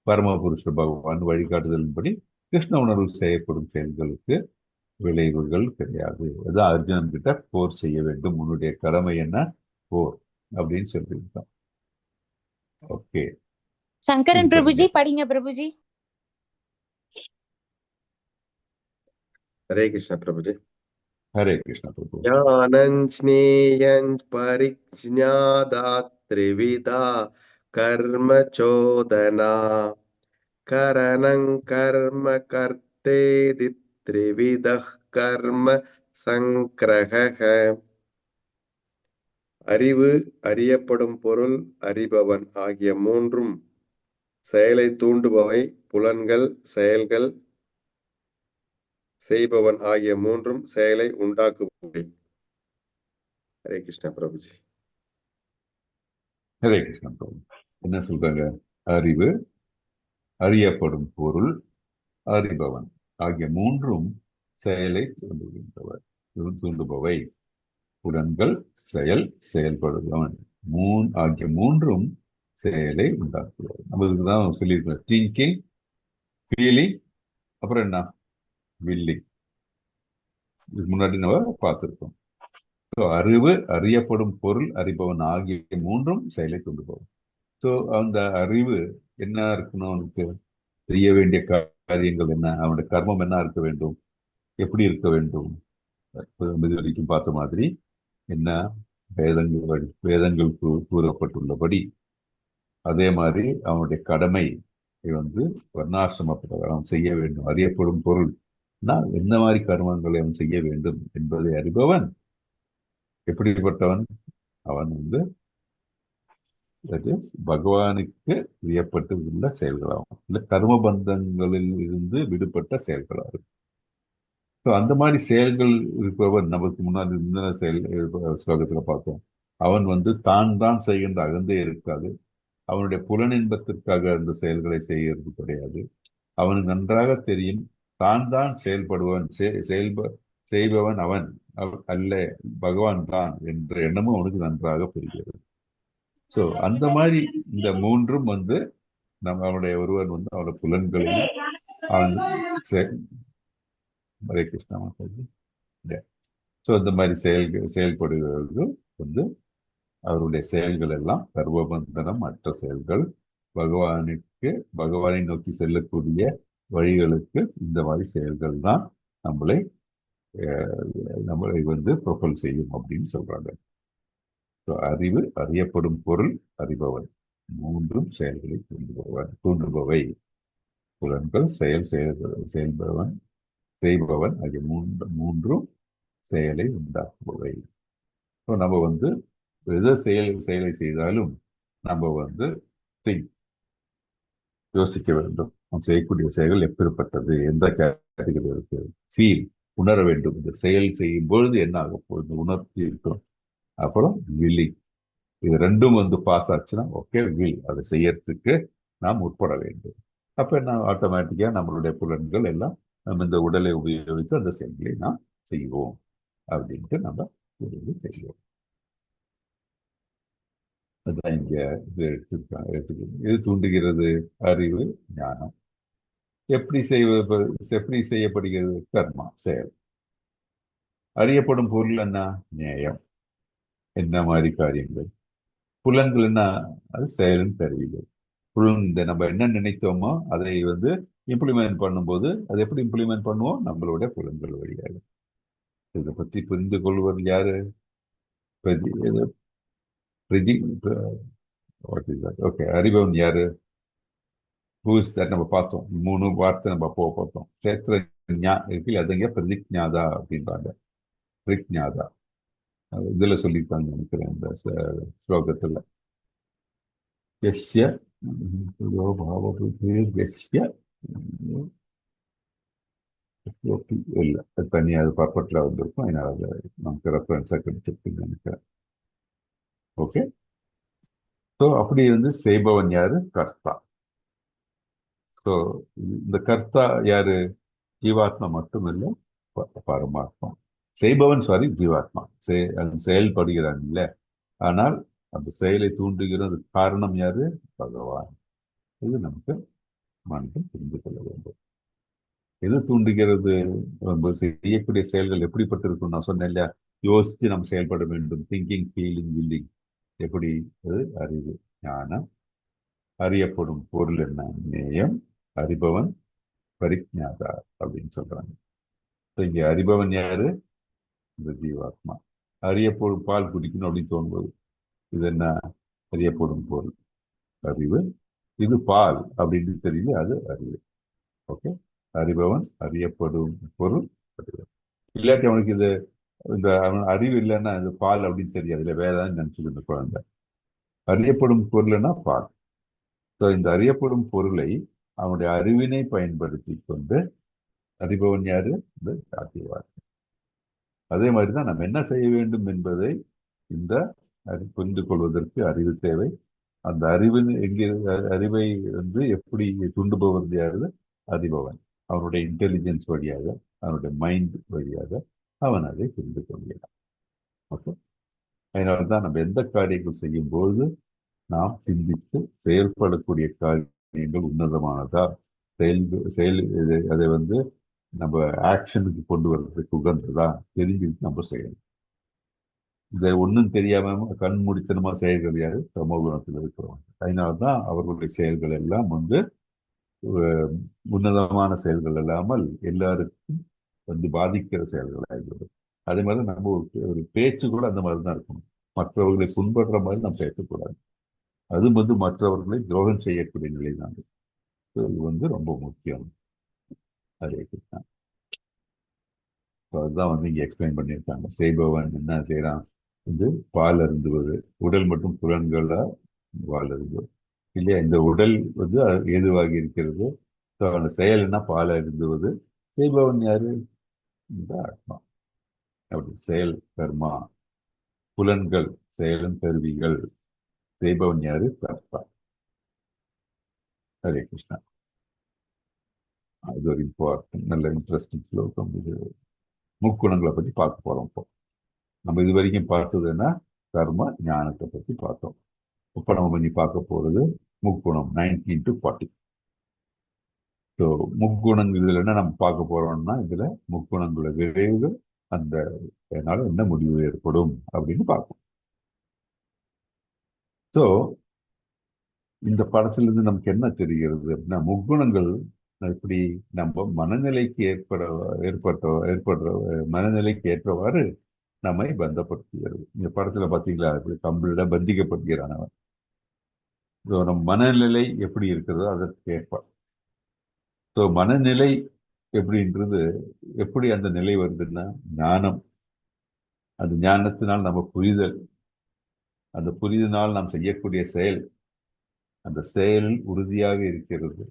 பரமபுருஷ பகவான் வழிகாட்டுதலின்படி கிருஷ்ண உணர்வு செய்யப்படும் செயல்களுக்கு விளைவுகள் கிடையாது. அதான் அர்ஜுனன் கிட்ட போர் செய்ய வேண்டும், உன்னுடைய கடமை என்ன, போர் அப்படின்னு சொல்லியிருக்கான். ஓகே, சங்கரன் பிரபுஜி படிங்க பிரபுஜி. ஹரே கிருஷ்ணா பிரபுஜி. ஹரே கிருஷ்ணா பிரபு. ஞானஞ்ஞேயஞ் பரிஜ்ஞாதாத் த்ரிவிதா கர்ம சோதனா கரணங் கர்ம கர்த்தேதி த்ரிவிதः கர்ம சங்கிரஹ. அறிவு, அறியப்படும் பொருள், அறிபவன் ஆகிய மூன்றும் செயலை தூண்டுபவை. புலன்கள், செயல்கள், செய்பவன் ஆகிய மூன்றும் செயலை உண்டாக்குபவை. ஹரே கிருஷ்ணா பிரபுஜி. ஹரே கிருஷ்ணா பிரபு. என்ன சொல்றாங்க? அறிவு, அறியப்படும் பொருள், அறிபவன் ஆகிய மூன்றும் செயலை தூண்டுபவை. புலன்கள், செயல், செயல்படுபவன் ஆகிய மூன்றும் செயலை உண்டாக்குவது. நமக்கு தான் சொல்லியிருக்கோம், திங்கிங், ஃபீலிங், அப்புறம் என்ன, வில்லிங். இதுக்கு முன்னாடி நம்ம பார்த்திருக்கோம். அறிவு, அறியப்படும் பொருள், அறிபவன் ஆகிய மூன்றும் செயலை கொண்டு போகும். ஸோ அந்த அறிவு என்ன இருக்கணும், அவனுக்கு செய்ய வேண்டிய காரியங்கள் என்ன, அவனுடைய கர்மம் என்ன இருக்க வேண்டும், எப்படி இருக்க வேண்டும். இது வரைக்கும் பார்த்த மாதிரி என்ன, வேதங்கள் கூறப்பட்டுள்ளபடி அதே மாதிரி அவனுடைய கடமை வந்து வர்ணாசிரம பிரகாரம் செய்ய வேண்டும். அறியப்படும் பொருள் எந்த மாதிரி கர்மங்களை அவன் செய்ய வேண்டும் என்பதை அறிபவன் எப்படிப்பட்டவன், அவன் வந்து பகவானுக்கு வியப்பட்டு உள்ள செயல்களாகும், இல்லை கர்மபந்தங்களில் இருந்து விடுபட்ட செயல்களாகும். அந்த மாதிரி செயல்கள் இருப்பவன் நமக்கு முன்னாடி முந்தின ஸ்லோகத்துல பார்த்தோம். அவன் வந்து தான் செய்கின்ற அகந்தே இருக்காது. அவனுடைய புலனின்பத்திற்காக அந்த செயல்களை செய்கிறது கிடையாது. அவனுக்கு நன்றாக தெரியும் தான் செயல்படுவன், செய்பவன் அவன் அல்ல, பகவான் தான் என்ற எண்ணமும் அவனுக்கு நன்றாக புரிகிறது. சோ அந்த மாதிரி இந்த மூன்றும் வந்து அவனுடைய ஒருவன் வந்து அவனுடைய புலன்களையும் ஹரே கிருஷ்ணா மாதாஜி. ஸோ இந்த மாதிரி செயல்படுகிறவர்கள் வந்து அவருடைய செயல்கள் எல்லாம் கர்மபந்தனம் அற்ற செயல்கள், பகவானை நோக்கி செல்லக்கூடிய வழிகளுக்கு இந்த மாதிரி செயல்கள் தான் நம்மளை வந்து ப்ரொபல் செய்யும் அப்படின்னு சொல்றாங்க. அறிவு, அறியப்படும் பொருள், அறிபவன் மூன்றும் செயல்களை தூண்டுபவை. புலன்கள், செயல்பவன், செய்பவன் ஆகிய மூன்றும் செயலை உண்டாக்குபவை. நம்ம வந்து எதை செயலை செய்தாலும் நம்ம வந்து யோசிக்க வேண்டும். நாம் செய்யக்கூடிய செயல்கள் எப்பேற்பட்டது, எந்த கேட்டகரி இருக்கு, ஃபீல், உணர வேண்டும். இந்த செயல் செய்யும் பொழுது என்ன ஆகும், இந்த உணர்ச்சி இருக்கும். அப்புறம் வில்லிங், இது ரெண்டும் வந்து பாஸ் ஆச்சுன்னா ஓகே, வில், அதை செய்யறதுக்கு நாம் உட்பட வேண்டும். அப்ப என்ன, ஆட்டோமேட்டிக்கா நம்மளுடைய புலன்கள் எல்லாம் நம்ம இந்த உடலை உபயோகித்து அந்த செயல்களை நாம் செய்வோம் அப்படின்ட்டு நம்ம செய்வோம். அதுதான் இங்க இது எடுத்துக்கணும். இது தூண்டுகிறது அறிவு, ஞானம். எப்படி செய்யப்படுகிறது? கர்மா, செயல். அறியப்படும் பொருள் என்ன? நேயம். என்ன மாதிரி காரியங்கள்? புலன்கள் என்ன? அது செயலின் கருவிகள். இந்த நம்ம என்ன நினைத்தோமோ அதை வந்து இம்ப்ளிமெண்ட் பண்ணும்போது, அது எப்படி இம்ப்ளிமெண்ட் பண்ணுவோம்? நம்மளுடைய புலன்கள் வழியாக. இதை பற்றி புரிந்து கொள்வது யாரு? ஓகே, அறிபவன் யாரு? நம்ம பார்த்தோம், 3 வார்த்தை நம்ம பார்த்தோம். கஷேத்திர இருக்கு, அதுங்க பிரதிஜாதா அப்படின்றாங்க. பிரதிஜாதா இதுல சொல்லியிருக்காங்க நினைக்கிறேன் இந்த ஸ்லோகத்துல. யஸ்ய இல்லை, தனியாக அது பர்பட்ல வந்திருக்கும், அதனால அதை நமக்கு ரெஃபரன்ஸா கிடைச்சிருக்குன்னு நினைக்கிறேன். ஓகே, ஸோ அப்படி வந்து செய்பவன் யாரு? கர்த்தா. ஸோ இந்த கர்த்தா யாரு? ஜீவாத்மா மட்டும் இல்லை, பரமாத்மா. செய்பவன் ஜீவாத்மா செயல்படுகிறான் இல்லை, ஆனால் அந்த செயலை தூண்டுகிறது காரணம் யாரு? பகவான். இது நமக்கு மனதில் புரிந்து கொள்ள வேண்டும். எது தூண்டுகிறது? நம்ம செய்யக்கூடிய செயல்கள் எப்படிப்பட்டிருக்கும்? நான் சொன்னேன் இல்லையா, யோசிச்சு நம்ம செயல்பட வேண்டும். Thinking, feeling, willing. எப்படி? அது அறிவு, ஞானம். அறியப்படும் பொருள் என்ன? நேயம். அறிபவன் பரிஜ்ஞாதா அப்படின்னு சொல்றாங்க. இங்க அறிபவன் யாரு? இந்த ஜீவாத்மா. அறியப்படும் பால் குடிக்கணும் அப்படின்னு தோணும்போது இது என்ன? அறியப்படும் பொருள் அறிவு. இது பால் அப்படின்னு தெரியுது, அது அறிவு. ஓகே, அறிபவன், அறியப்படும் பொருள் அறிவு. இல்லாட்டி அவனுக்கு இது இந்த அறிவு இல்லைன்னா இது பால் அப்படின்னு தெரியாது, இல்லை வேற ஏதாவது நினைச்சுட்டு இந்த குழந்தை. அறியப்படும் பொருள்னா பால். ஸோ இந்த அறியப்படும் பொருளை அவனுடைய அறிவினை பயன்படுத்தி கொண்டு அறிபவன் யாரு? இந்த சாத்தியவாதி. அதே மாதிரிதான் நம்ம என்ன செய்ய வேண்டும் என்பதை இந்த புரிந்து கொள்வதற்கு அறிவு தேவை. அந்த அறிவை வந்து எப்படி தூண்டுபவர் யாரு? அறிபவன். அவனுடைய இன்டெலிஜென்ஸ் வழியாக, அவனுடைய மைண்ட் வழியாக அவன் அதை புரிந்து கொள்கிறான். ஓகே, அதனால்தான் நம்ம எந்த காரியங்கள் செய்யும் போது நாம் சிந்தித்து செயல்படக்கூடிய காரியங்கள் உன்னதமானதா, அதை வந்து நம்ம ஆக்ஷனுக்கு கொண்டு வர்றதுக்கு உகந்ததா தெரிஞ்சுட்டு நம்ம செய்யணும். இதை ஒன்றும் தெரியாம கண் முடித்தனமா செயல்கள் யாரு? சமூக குணத்தில் இருக்கிறவங்க. அதனால்தான் அவர்களுடைய செயல்கள் எல்லாம் வந்து உன்னதமான செயல்கள் இல்லாமல் எல்லாருக்கும் வந்து பாதிக்கிற செயல்கள் ஆகிறது. அதே மாதிரி நம்ம ஒரு பேச்சு கூட அந்த மாதிரி தான் இருக்கணும். மற்றவர்களை புண்படுற மாதிரி நம்ம பேசக்கூடாது. அது வந்து மற்றவர்களை துரோகம் செய்யக்கூடிய நிலை தான். இது வந்து ரொம்ப முக்கியம். ஹரே கிருஷ்ணா. அதுதான் வந்து இங்க எக்ஸ்பிளைன் பண்ணியிருக்காங்க. செய்பவன் என்ன செய்யறான்? வந்து பால் அருந்துவது. உடல் மற்றும் புலன்களா பால் அருந்துவது இல்லையா? இந்த உடல் வந்து ஏதுவாகி இருக்கிறது. ஸோ அந்த செயல் என்ன? பால் அருந்துவது. செய்பவன் யாரு? இந்த ஆத்மா. அப்படி செயல் கர்மா, புலன்கள் செயலும் கருவிகள். செய்பவன் யாரு? கர்த்தா. ஹரே கிருஷ்ணா. அது ஒரு இம்பார்ட்டன்ட் நல்ல இன்ட்ரெஸ்டிங் ஸ்லோகம். இது முக்குணங்களை பத்தி பார்க்க போறோம். இப்போ நம்ம இது வரைக்கும் பார்த்ததுன்னா கர்ம ஞானத்தை பத்தி பார்த்தோம். இப்போ நம்ம பண்ணி பார்க்க போறது முக்குணம் 19 to 40. ஸோ முக்குணங்கள் இதுல என்ன நம்ம பார்க்க போறோம்னா, இதுல முக்குணங்களோட விளைவுகள், அந்த அதனால என்ன முடிவு ஏற்படும் அப்படின்னு பார்ப்போம். ஸோ இந்த படத்துல இருந்து நமக்கு என்ன தெரிகிறது அப்படின்னா, முக்குணங்கள் இப்படி நம்ம மனநிலைக்கு ஏற்படுற மனநிலைக்கு ஏற்றவாறு நம்மை பந்தப்படுத்துகிறது. இந்த படத்துல பாத்தீங்களா, இப்படி கம்பிள பந்திக்கப்படுகிறான் அவன். நம்ம மனநிலை எப்படி இருக்கிறதோ அதற்கு ஏற்ப. ஸோ மனநிலை எப்படின்றது, எப்படி அந்த நிலை வருதுன்னா ஞானம். அந்த ஞானத்தினால் நம்ம புரிதல், அந்த புரிதனால் நாம் செய்யக்கூடிய செயல், அந்த செயலில் உறுதியாக இருக்கிறது,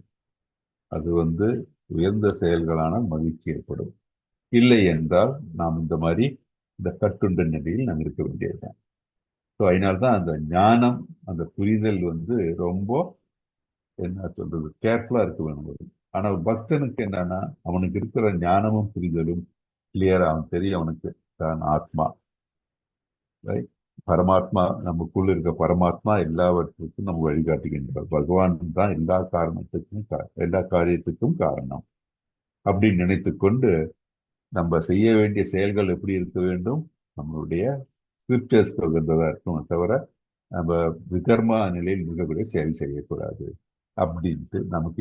அது உயர்ந்த செயல்களான மகிழ்ச்சி ஏற்படும். இல்லை என்றால் நாம் இந்த மாதிரி இந்த கட்டுண்ட நிலையில் நாம் இருக்க வேண்டியதுதான். ஸோ அதனால்தான் அந்த ஞானம், அந்த புரிதல் ரொம்ப என்ன சொல்றது, கேர்ஃபுல்லா இருக்க வேணும். ஆனா ஒரு பக்தனுக்கு என்னன்னா, அவனுக்கு இருக்கிற ஞானமும் புரிதலும் கிளியரா அவன் தெரியும், அவனுக்கு தான் ஆத்மா, ரைட்? பரமாத்மா, நமக்குள்ள இருக்க பரமாத்மா எல்லாவற்றுக்கும் நம்ம வழிகாட்டுகின்றார். பகவான் தான் எல்லா காரணத்துக்கும் எல்லா காரியத்துக்கும் காரணம் அப்படின்னு நினைத்து கொண்டு நம்ம செய்ய வேண்டிய செயல்கள் எப்படி இருக்க வேண்டும், நம்மளுடைய ஸ்கிரிப்டர்ஸ் தகுந்ததா இருக்கணும், தவிர நம்ம விகர்மா நிலையில் இருக்கக்கூடிய செயல் செய்யக்கூடாது அப்படின்ட்டு. நமக்கு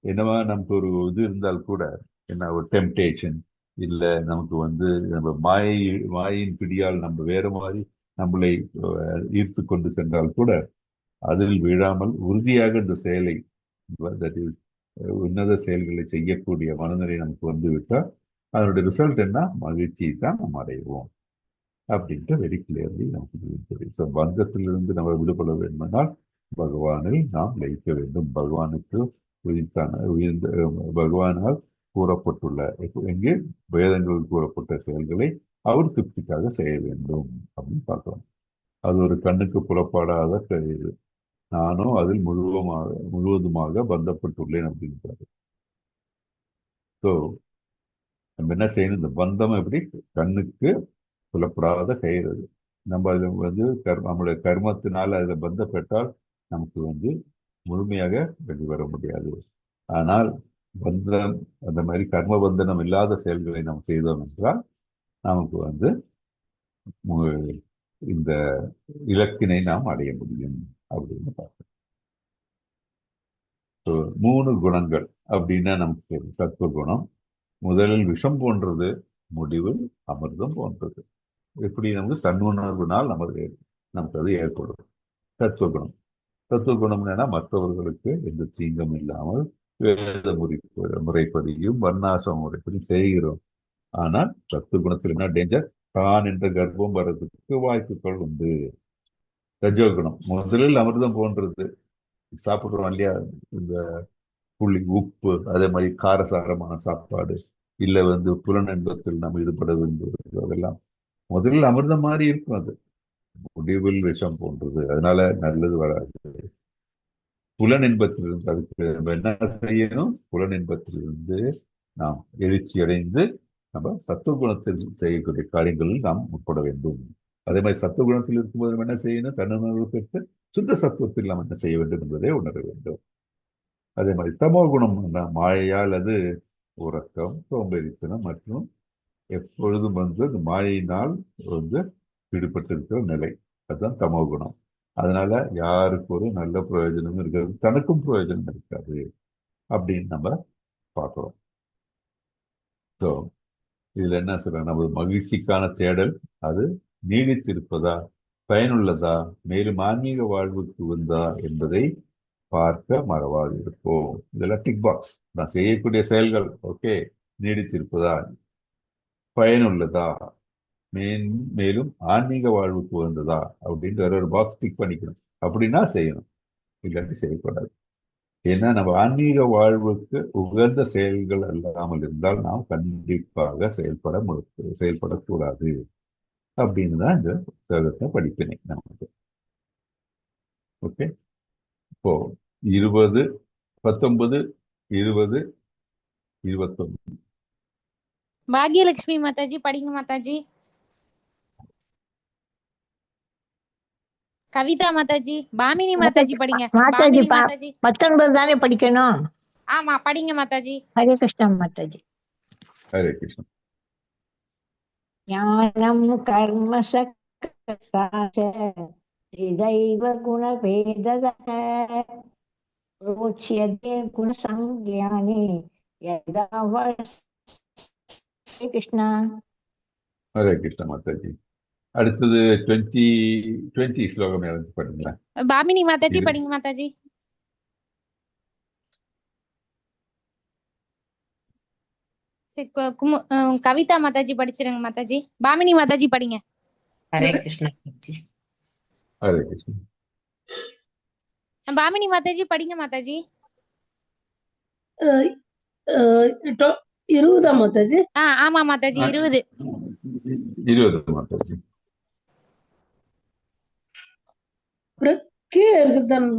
என்னவா நமக்கு ஒரு இது இருந்தால் கூட, என்ன ஒரு டெம்டேஷன் இல்லை, நமக்கு நம்ம மாயின் பிடியால் நம்ம வேற மாதிரி நம்மளை ஈர்த்து கொண்டு சென்றால் கூட அதில் விழாமல் உறுதியாக இந்த செயலை, தட் இஸ் உன்னத செயல்களை செய்யக்கூடிய மனநிலை நமக்கு விட்டால் அதனுடைய ரிசல்ட் என்ன, மகிழ்ச்சியை தான் நம்ம அடைவோம் அப்படின்ட்டு வெரி கிளியர்லி நமக்கு தெரியும். ஸோ பந்தத்திலிருந்து நம்ம விடுபட வேண்டுமானால் பகவானில் நாம் லயிக்க வேண்டும். பகவானுக்கு உயர்ந்த பகவானால் கூறப்பட்டுள்ள எங்கே வேதங்கள் கூறப்பட்ட செயல்களை அவர் திருப்திக்காக செய்ய வேண்டும் அப்படின்னு பார்க்கலாம். அது ஒரு கண்ணுக்கு புறப்படாத இது. நானும் அதில் முழுவதுமாக பந்தப்பட்டுள்ளேன் அப்படின்றாரு. ஸோ நம்ம என்ன செய்யணும், இந்த பந்தம் எப்படி கண்ணுக்கு புலப்படாத கயிறு. நம்ம அது நம்மளுடைய கர்மத்தினால அதில் பந்தப்பட்டால் நமக்கு முழுமையாக வெளிவர முடியாது. ஆனால் பந்தம், அந்த மாதிரி கர்ம பந்தனம் இல்லாத செயல்களை நாம் செய்தோம் என்றால் நமக்கு இந்த இலக்கினை நாம் அடைய முடியும் அப்படின்னு பார்க்கணும். ஸோ 3 குணங்கள் அப்படின்னா நமக்கு சத்துவ குணம் முதலில் விஷம் போன்றது, முடிவில் அமிர்தம் போன்றது. எப்படி நமக்கு தன்னுணர்வினால் நமக்கு அது ஏற்படும். தத்துவகுணம், தத்துவகுணம் என்னன்னா மற்றவர்களுக்கு எந்த தீங்கும் இல்லாமல் வேத முறைப்படியும் வர்ணாசிரம முறைப்படியும் செய்கிறோம். ஆனால் சத்துவகுணத்தில் என்ன டேஞ்சர், தான் என்ற கர்ப்பம் வர்றதுக்கு வாய்ப்புகள் உண்டு. ரஜோகுணம் முதலில் அமிர்தம் போன்றது, சாப்பிடுறோம் இல்லையா, இந்த புளி உப்பு அதே மாதிரி காரசாரமான சாப்பாடு, இல்லை புலனின்பத்தில் நாம் ஈடுபட வேண்டியது, அதெல்லாம் முதலில் அமிர்தம் மாதிரி இருக்கும், அது முடிவில் விஷம் போன்றது. அதனால நல்லது வராது. புலனின்பத்திலிருந்து அதுக்கு நம்ம என்ன செய்யணும், புலனின்பத்திலிருந்து நாம் எழுச்சி அடைந்து நம்ம சத்துவகுணத்தில் செய்யக்கூடிய காரியங்களில் நாம் முற்பட வேண்டும். அதே மாதிரி சத்துவகுணத்தில் இருக்கும்போது நம்ம என்ன செய்யணும், தன்னுணர்வு பெற்று சுத்த சத்துவத்தில் நாம் என்ன செய்ய வேண்டும் என்பதை உணர வேண்டும். அதே மாதிரி தமோ குணம் மாயையால் அது உறக்கம், சோம்பேறித்தனம் மற்றும் எப்பொழுதும் அந்த மாயினால் ஈடுபட்டிருக்கிற நிலை, அதுதான் தமோ குணம். அதனால யாருக்கு ஒரு நல்ல பிரயோஜனமும் இருக்காது, தனக்கும் பிரயோஜனம் இருக்காது அப்படின்னு நம்ம பார்க்கிறோம். ஸோ இதுல என்ன சொல்ற, நமது மகிழ்ச்சிக்கான தேடல் அது நீடித்திருப்பதா, பயனுள்ளதா, மேலும் ஆன்மீக வாழ்வுக்கு வந்தா என்பதை பார்க்க மறவாது இருப்போம். இதெல்லாம் டிக் பாக்ஸ். நான் செய்யக்கூடிய செயல்கள் ஓகே நீடித்திருப்பதா, பயனுள்ளதா, மேலும் ஆன்மீக வாழ்வுக்கு வந்ததா அப்படின்னு வேற ஒரு பாக்ஸ் டிக் பண்ணிக்கணும். அப்படின்னா செய்யணும், இல்லாட்டி செய்யக்கூடாது. ஏன்னா நம்ம ஆன்மீக வாழ்வுக்கு உகந்த செயல்கள் அல்லாமல் இருந்தால் நாம் கண்டிப்பாக செயல்படக்கூடாது அப்படின்னு தான் இந்த புத்தகத்தை படிப்பினை நமக்கு. ஓகே, இப்போ 20, 19, 20, 21 பாக்யலட்சுமி மாதாஜி படிங்க மாதாஜி. கவிதா மாதாஜி, பாமினி மாதாஜி படிங்க. மாதாஜி பாமினி மாதாஜி 19 தானே படிக்கணும். ஆமா படிங்க மாதாஜி. ஹரே கிருஷ்ணா மாதாஜி. ஹரே கிருஷ்ணா. ஞானம் கர்ம சக்தி த்ரிதைவ குணபேததः ரோச்யதே குணசங்ஞானே யதா ஹரே கிருஷ்ணா. ஹரே கிருஷ்ணா மாதாஜி. அடுத்தது 20 ஸ்லோகம் யாராவது படிங்களா? பாமினி மாதாஜி படிங்க மாதாஜி. கவிதா மாதாஜி படிச்சிருங்க மாதாஜி. பாமினி மாதாஜி படிங்க. ஹரே கிருஷ்ணா மாதாஜி. ஹரே கிருஷ்ணா. பாமினி மாதாஜி படிங்க மாதாஜி. 20 மாதாஜி. ஆமா மாதாஜி 20. 20 மாதாஜி. கீழே இருக்குதான்.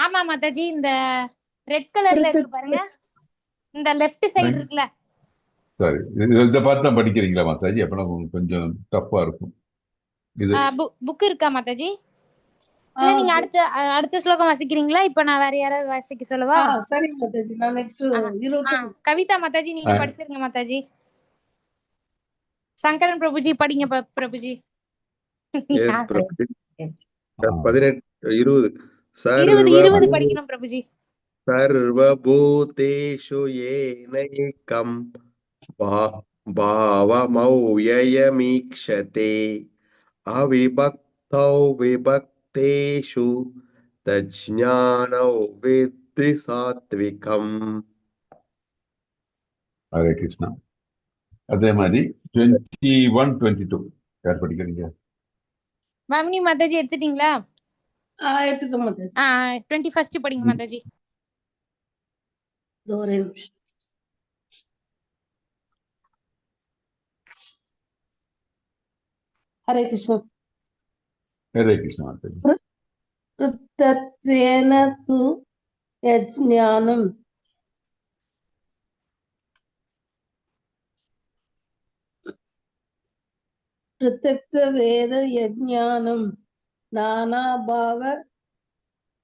ஆமா மாதாஜி, இந்த ரெட் கலர்ல இருக்கு பாருங்க, இந்த லெஃப்ட் சைடு இருக்குல்ல. சரி, இதை பார்த்து தான் படிக்கிறீங்களா மாதாஜி? அப்பனா உங்களுக்கு கொஞ்சம் டஃப்பா இருக்கும். இது புக் இருக்கா மாதாஜி? இல்ல நீங்க அடுத்த ஸ்லோகம் வாசிக்கிறீங்களா? இப்ப நான் வேற யாராவது வாசிக்க சொல்லவா? சரி மாதாஜி, நான் நெக்ஸ்ட் 20. கவிதா மாதாஜி நீங்க படிச்சிருங்க மாதாஜி. சங்கரன் பிரபுஜி படிங்க பிரபுஜி. 20 படிக்கணும் பிரபுஜி. சர்வபூதேஷு ஏனைகம் பாவமௌயயமீக்ஷதே அவிபக்தௌ விபக்தேஷு தஜ்ஞானௌ வித்தி சாத்விகம். ஹரே கிருஷ்ணா. அதே மாதிரி 21, 22 யார் படிக்கிறீங்க? மாமினி மாதாஜி எடுத்துட்டீங்களா? எடுத்துட்டோம் மாதாஜி. 21 படிங்க மாதாஜி. ஹரே கிருஷ்ணா. ஹரே கிருஷ்ணா மாதாஜி. ருத்தத்வேன து யஜ்ஞானம் பிரத்யக்த வேத யஜ்ஞானம் நானாபாவ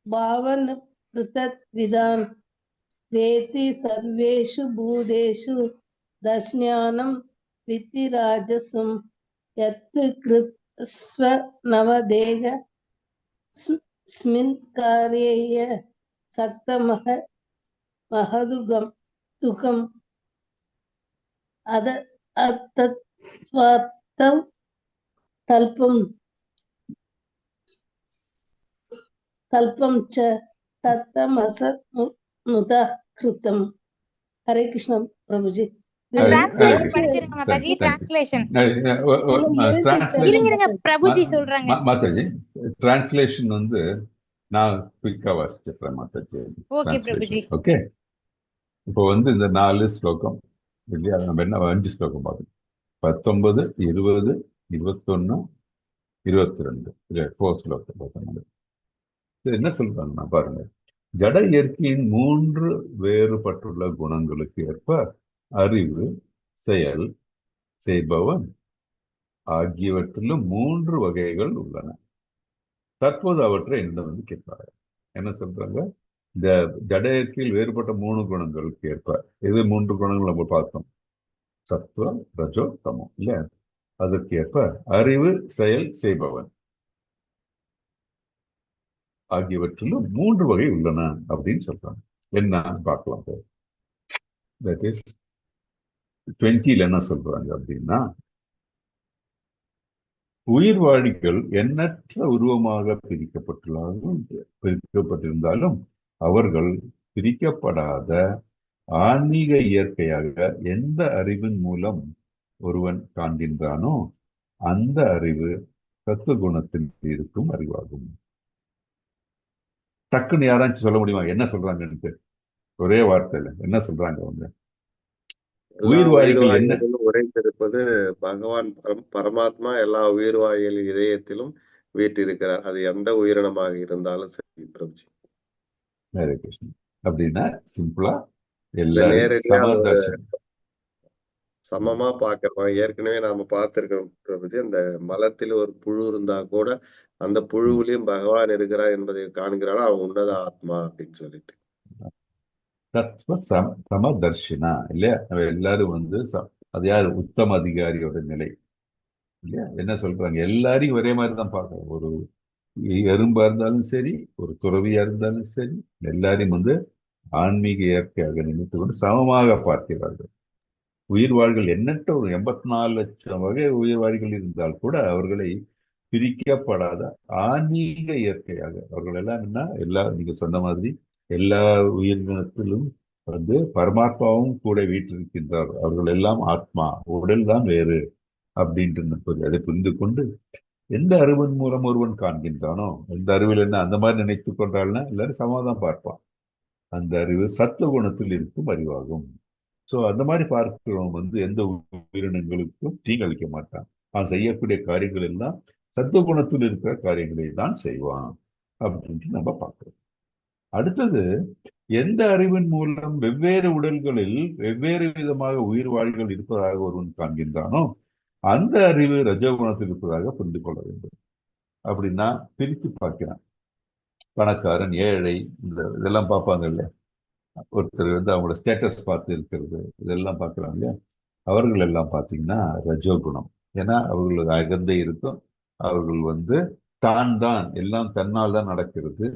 பாவன பிரதத் விதான் வேதி சர்வேஷு பூதேஷு தஸ்ஞானம் வித்தி ராஜசம் யத்து கிருத்ஸ்வ நவதேக ஸ்மின் காரேய சக்தமஹ மஹதுகம் துகம் அத்தத்வாத்தம் கல்பம் ச தத்தமச முதக்ருதம். ஹரே கிருஷ்ணா பிரபுஜி. டிரான்ஸ்லேஷன் படிச்சிருங்க மாதாஜி. டிரான்ஸ்லேஷன் இருங்க பிரபுஜி சொல்றாங்க மாதாஜி. டிரான்ஸ்லேஷன் வந்து நான் குயிக்கா வாசிச்சிடுறேன் மாதாஜி. ஓகே பிரபுஜி. ஓகே, இப்போ வந்து இந்த 4 ஸ்லோகம் இல்லையா, நம்ம என்ன 5 ஸ்லோகம் பார்க்கணும். 19, 20, 21, 22 இல்ல 4 ஸ்லோகம் பார்த்தோம். என்ன சொல்றாங்கன்னா பாருங்க, ஜட இயற்கையின் 3 வேறுபட்டுள்ள குணங்களுக்கு ஏற்ப அறிவு, செயல், செய்பவன் ஆகியவற்றிலும் 3 வகைகள் உள்ளன. தற்போது அவற்றை என்ன வந்து கேட்பாங்க. என்ன சொல்றாங்க, இந்த ஜட இயற்கையில் வேறுபட்ட 3 குணங்களுக்கு ஏற்ப, இது 3 குணங்கள் நம்ம பார்த்தோம், சத்துவம், ரஜோ, தமம் இல்ல. அதற்கு ஏற்ப அறிவு, செயல், செய்பவன் ஆகியவற்றிலும் 3 வகை உள்ளன அப்படின்னு சொல்றாங்க. என்ன பார்க்கலாம். தட் இஸ் 20ல என்ன சொல்றாங்க அப்படின்னா, உயிர்வாழிகள் எண்ணற்ற உருவமாக பிரிக்கப்பட்டிருந்தாலும் அவர்கள் பிரிக்கப்படாத ஆன்மீக இயற்கையாக எந்த அறிவின் மூலம் ஒருவன் காண்கின்றானோ அந்த அறிவு தத்துவ குணத்தில் இருக்கும் அறிவாகும். டக்குன்னு யாராச்சும் சொல்ல முடியுமா என்ன சொல்றாங்கன்னு? ஒரே வார்த்தையில என்ன சொல்றாங்க அவங்க? உயிர்வாழிகள் என்ன உரைத்திருப்பது பகவான் பரமாத்மா எல்லா உயிர்வாழிகள் இதயத்திலும் வீட்டிருக்கிறார். அது எந்த உயிரினமாக இருந்தாலும் சரி பிரபுஜி. ஹரே கிருஷ்ணன். அப்படின்னா சிம்பிளா நேரடியா சமமா பாக்கிறோம். ஏற்கனவே நாம பார்த்திருக்கிறோம் பிரபுஜி, அந்த மலத்தில் ஒரு புழு இருந்தா கூட அந்த புழுவிலையும் பகவான் இருக்கிறார் என்பதை காண்கிறாரோ அவன் உன்னத ஆத்மா அப்படின்னு சொல்லிட்டு. தத்துவ சமதர்ஷினா இல்லையா, நம்ம எல்லாரும் வந்து அது யாரு, உத்தம அதிகாரியோட நிலை இல்லையா. என்ன சொல்றாங்க, எல்லாரையும் ஒரே மாதிரி தான் பார்க்கணும். ஒரு எறும்பா இருந்தாலும் சரி, ஒரு துறவியா இருந்தாலும் சரி, எல்லாரையும் வந்து ஆன்மீக இயற்கையாக நினைத்து கொண்டு சமமாக பார்க்கிறார்கள். உயிர்வாழ்கள் எண்ணற்ற ஒரு 84 லட்சம் வகை உயிர்வாழ்கள் இருந்தால் கூட அவர்களை பிரிக்கப்படாத ஆன்மீக இயற்கையாக அவர்கள் எல்லாம் என்ன, எல்லா நீங்க சொன்ன மாதிரி எல்லா உயிரினத்திலும் வந்து பரமாத்மாவும் கூட வீற்றிருக்கின்றார். அவர்கள் எல்லாம் ஆத்மா, உடல் தான் வேறு அப்படின்ட்டு அதை புரிந்து கொண்டு எந்த அறிவின் மூலம் ஒருவன் காண்கின்றானோ, எந்த அறிவில் என்ன அந்த மாதிரி நினைத்து கொண்டாள்னா எல்லாரும் சமாதான் பார்ப்பான். அந்த அறிவு சத்துவ குணத்தில் இருக்கும் அறிவாகும். சோ அந்த மாதிரி பார்க்கிறவன் வந்து எந்த உயிரினங்களுக்கும் தீங்களிக்க மாட்டான். அவன் செய்யக்கூடிய காரியங்கள் எல்லாம் சத்துவ குணத்தில் இருக்கிற காரியங்களை தான் செய்வான் அப்படின்ட்டு நம்ம பார்க்கிறோம். அடுத்தது, எந்த அறிவின் மூலம் வெவ்வேறு உடல்களில் வெவ்வேறு விதமாக உயிர் வாழ்கள் இருப்பதாக ஒருவன் காண்கின்றானோ அந்த அறிவு ரஜோகுணத்தில் இருப்பதாக புரிந்து கொள்ள வேண்டும். அப்படின்னா பிரித்து பார்க்கிறான். பணக்காரன், ஏழை, இதெல்லாம் பார்ப்பாங்க இல்லையா. ஒருத்தர் வந்து அவங்களோட ஸ்டேட்டஸ் பார்த்து இருக்கிறது, இதெல்லாம் பார்க்குறாங்க இல்லையா. அவர்கள் எல்லாம் பார்த்தீங்கன்னா ரஜோகுணம். ஏன்னா அவர்களுக்கு அகந்தை இருக்கும். அவர்கள் வந்து தான் எல்லாம் தன்னால் தான் நடக்கிறது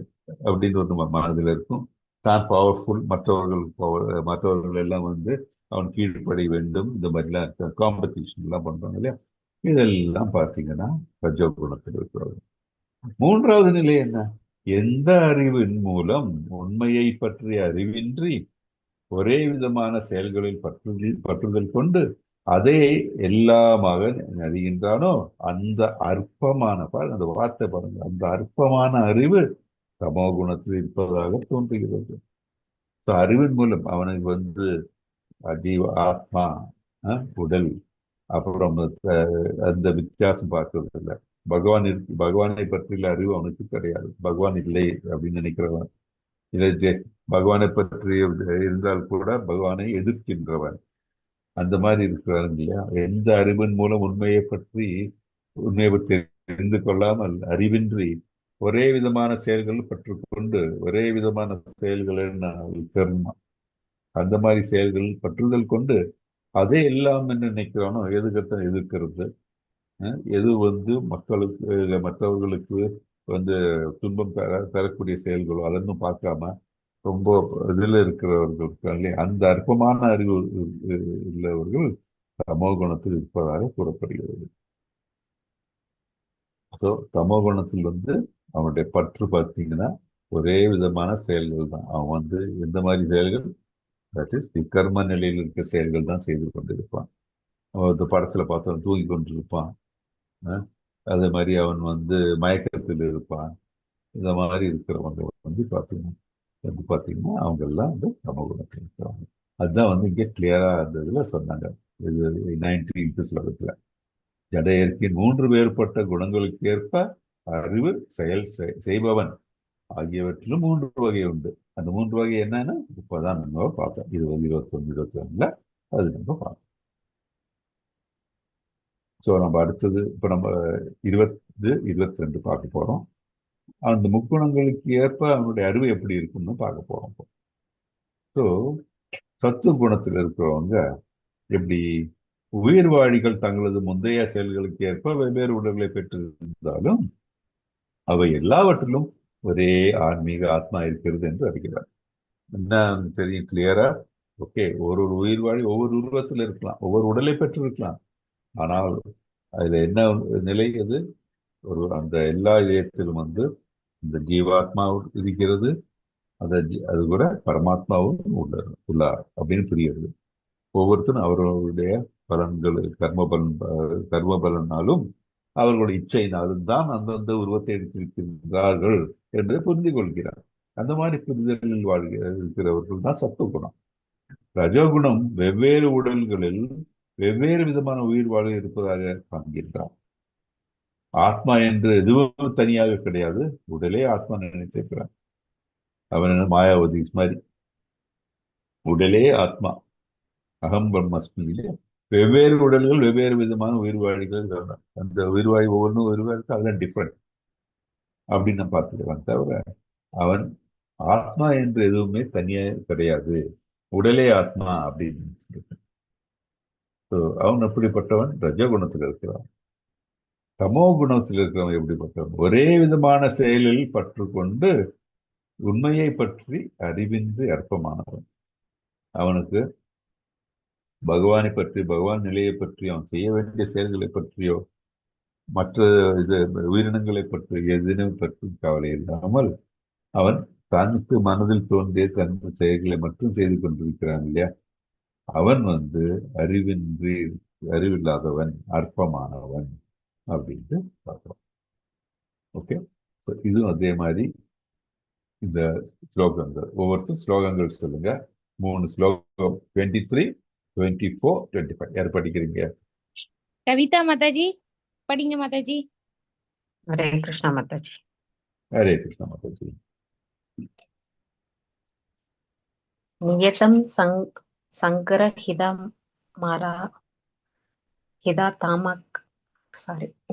அப்படின்னு ஒரு மனதில் இருக்கும். தான் பவர்ஃபுல், மற்றவர்கள் எல்லாம் வந்து அவன் கீழ்ப்படி வேண்டும், இந்த மாதிரிலாம் காம்படிஷன் எல்லாம் பண்றாங்க இல்லையா. இதெல்லாம் பார்த்தீங்கன்னா ரஜோகுணத்தில் இருக்கிறது. மூன்றாவது நிலை என்ன? எந்த அறிவின் மூலம் உண்மையை பற்றிய அறிவின்றி ஒரே விதமான செயல்களில் பற்றுதல் கொண்டு அதை எல்லாமாக அறிகின்றானோ அந்த அற்பமான, அந்த வார்த்தை பாருங்க, அந்த அற்பமான அறிவு தமோ குணத்தில் இருப்பதாக தோன்றுகிறது. அறிவின் மூலம் அவனுக்கு வந்து ஆத்மா, உடல், அப்புறம் அந்த வித்தியாசம் பார்க்கறது இல்லை. பகவானை பற்றிய அறிவு அவனுக்கு கிடையாது. பகவான் இல்லை அப்படின்னு நினைக்கிறவன், இல்லை பகவானை பற்றி இருந்தால் கூட பகவானை எதிர்க்கின்றவன், அந்த மாதிரி இருக்கிறாங்க இல்லையா. எந்த அறிவின் மூலம் உண்மையை பற்றி தெரிந்து கொள்ளாமல் அறிவின்றி ஒரே விதமான செயல்கள் பற்றுக்கொண்டு ஒரே விதமான செயல்களை கர்மா, அந்த மாதிரி செயல்கள் பற்றுதல் கொண்டு அதே எல்லாம் என்ன நினைக்கிறானோ எதுக்கத்தான் எதிர்க்கிறது, எது வந்து மக்களுக்கு இல்லை மற்றவர்களுக்கு வந்து துன்பம் தரக்கூடிய செயல்களோ அதெல்லாம் பார்க்காம ரொம்ப இதில் இருக்கிறவர்கள் அந்த அற்பமான அறிவு உள்ளவர்கள் தமோ குணத்தில் இருப்பதாக கூறப்படுகிறது. ஸோ தமோ குணத்தில் வந்து அவனுடைய பற்று பார்த்தீங்கன்னா ஒரே விதமான செயல்கள் தான். அவன் வந்து எந்த மாதிரி செயல்கள், தட் இஸ் கர்ம நிலையில் இருக்கிற செயல்கள் தான் செய்து கொண்டிருப்பான். அவன் படத்துல பார்த்தவன் தூங்கி கொண்டிருப்பான், அதே மாதிரி அவன் வந்து மயக்கத்தில் இருப்பான். இந்த மாதிரி இருக்கிறவங்க வந்து பார்த்தீங்கன்னா அவங்க எல்லாம் வந்து சமகுணத்தில் இருக்கிறாங்க. அதுதான் வந்து இங்கே கிளியரா அந்த இதுல சொன்னாங்க. இது 19th ஸ்லோகத்துல ஜடையர்க்கின் 3 வேறுபட்ட குணங்களுக்கு ஏற்ப அறிவு செயல் செய்பவன் ஆகியவற்றிலும் 3 வகை உண்டு. அந்த 3 வகை என்னன்னா இப்பதான் நம்ம பார்த்தோம். 20, 21, 22 அது நம்ம பார்த்தோம். ஸோ நம்ம அடுத்தது இப்போ நம்ம 20, 22 பார்க்க போறோம். அந்த முக்குணங்களுக்கு ஏற்ப அவனுடைய அறிவு எப்படி இருக்குன்னு பார்க்க போறோம். ஸோ சத்துவ குணத்தில் இருக்கிறவங்க எப்படி, உயிர்வாழிகள் தங்களது முந்தைய செயல்களுக்கு ஏற்ப வெவ்வேறு உடல்களை பெற்றிருந்தாலும் அவை எல்லாவற்றிலும் ஒரே ஆன்மீக ஆத்மா இருக்கிறது என்று அறிகிறார். என்ன தெரியும் கிளியரா? ஓகே, ஒரு உயிர்வாழி ஒவ்வொரு உருவத்தில் இருக்கலாம், ஒவ்வொரு உடலை பெற்றிருக்கலாம். ஆனால் அதுல என்ன நிலை? அது ஒரு அந்த எல்லா இதயத்திலும் வந்து இந்த ஜீவாத்மா இருக்கிறது, அது கூட பரமாத்மாவும் உள்ளார் அப்படின்னு புரியுது. ஒவ்வொருத்தரும் அவர்களுடைய பலன்கள், கர்ம பலனாலும் அவர்களுடைய இச்சையினாலும் தான் அந்தந்த உருவத்தை எடுத்திருக்கின்றார்கள் என்று புரிந்து கொள்கிறார். அந்த மாதிரி புரிதலில் இருக்கிறவர்கள் தான் சத்துவகுணம். ரஜோகுணம் வெவ்வேறு உடல்களில் வெவ்வேறு விதமான உயிர் வாழ இருப்பதாக காண்கின்றார். ஆத்மா என்று எதுவும் தனியாக கிடையாது, உடலே ஆத்மா நினைத்திருக்கிறான். அவன் மாயாவதி மாதிரி உடலே ஆத்மா, அகம் பிரம்மஸ்மி. வெவ்வேறு உடல்கள் வெவ்வேறு விதமான உயிர்வாழிகள், அந்த உயிர்வாழி ஒவ்வொன்றும் உயிர்வாழிக்கு அதெல்லாம் டிஃப்ரெண்ட் அப்படின்னு நான் பார்த்துக்கிறான். தவிர அவன் ஆத்மா என்று எதுவுமே தனியா கிடையாது, உடலே ஆத்மா அப்படின்னு. அவன் அப்படிப்பட்டவன் ரஜகுணத்தில் இருக்கிறான். தமோ குணத்தில் இருக்கிறவன் எப்படிப்பட்டவன்? ஒரே விதமான செயலில் பற்று கொண்டு உண்மையை பற்றி அறிவின்றி அற்பமானவன். அவனுக்கு பகவானை பற்றி, பகவான் நிலையை பற்றி, அவன் செய்ய வேண்டிய செயல்களை பற்றியோ மற்ற உயிரினங்களை பற்றி எதினும் பற்றி கவலை இல்லாமல் அவன் தனக்கு மனதில் தோன்றிய தன் செயல்களை மட்டும் செய்து கொண்டிருக்கிறான் இல்லையா. அவன் வந்து அறிவில்லாதவன், அற்பமானவன். அப்படின்ட்டு பார்க்கலாம். ஓகே, இதுவும் அதே மாதிரி இந்த ஸ்லோகங்கள் ஒவ்வொருத்தரும் ஸ்லோகங்கள் சொல்லுங்க. 3 ஸ்லோகம் 23, 24, 25 யார் படிக்கிறீங்க? கவிதா மாதாஜி படிங்க மாதாஜி. ஹரே கிருஷ்ணா மாதாஜி. ஹரே கிருஷ்ணா மாதாஜி. நியதம் சங்கரஹிதம் மாரா ஹிதா தாமக்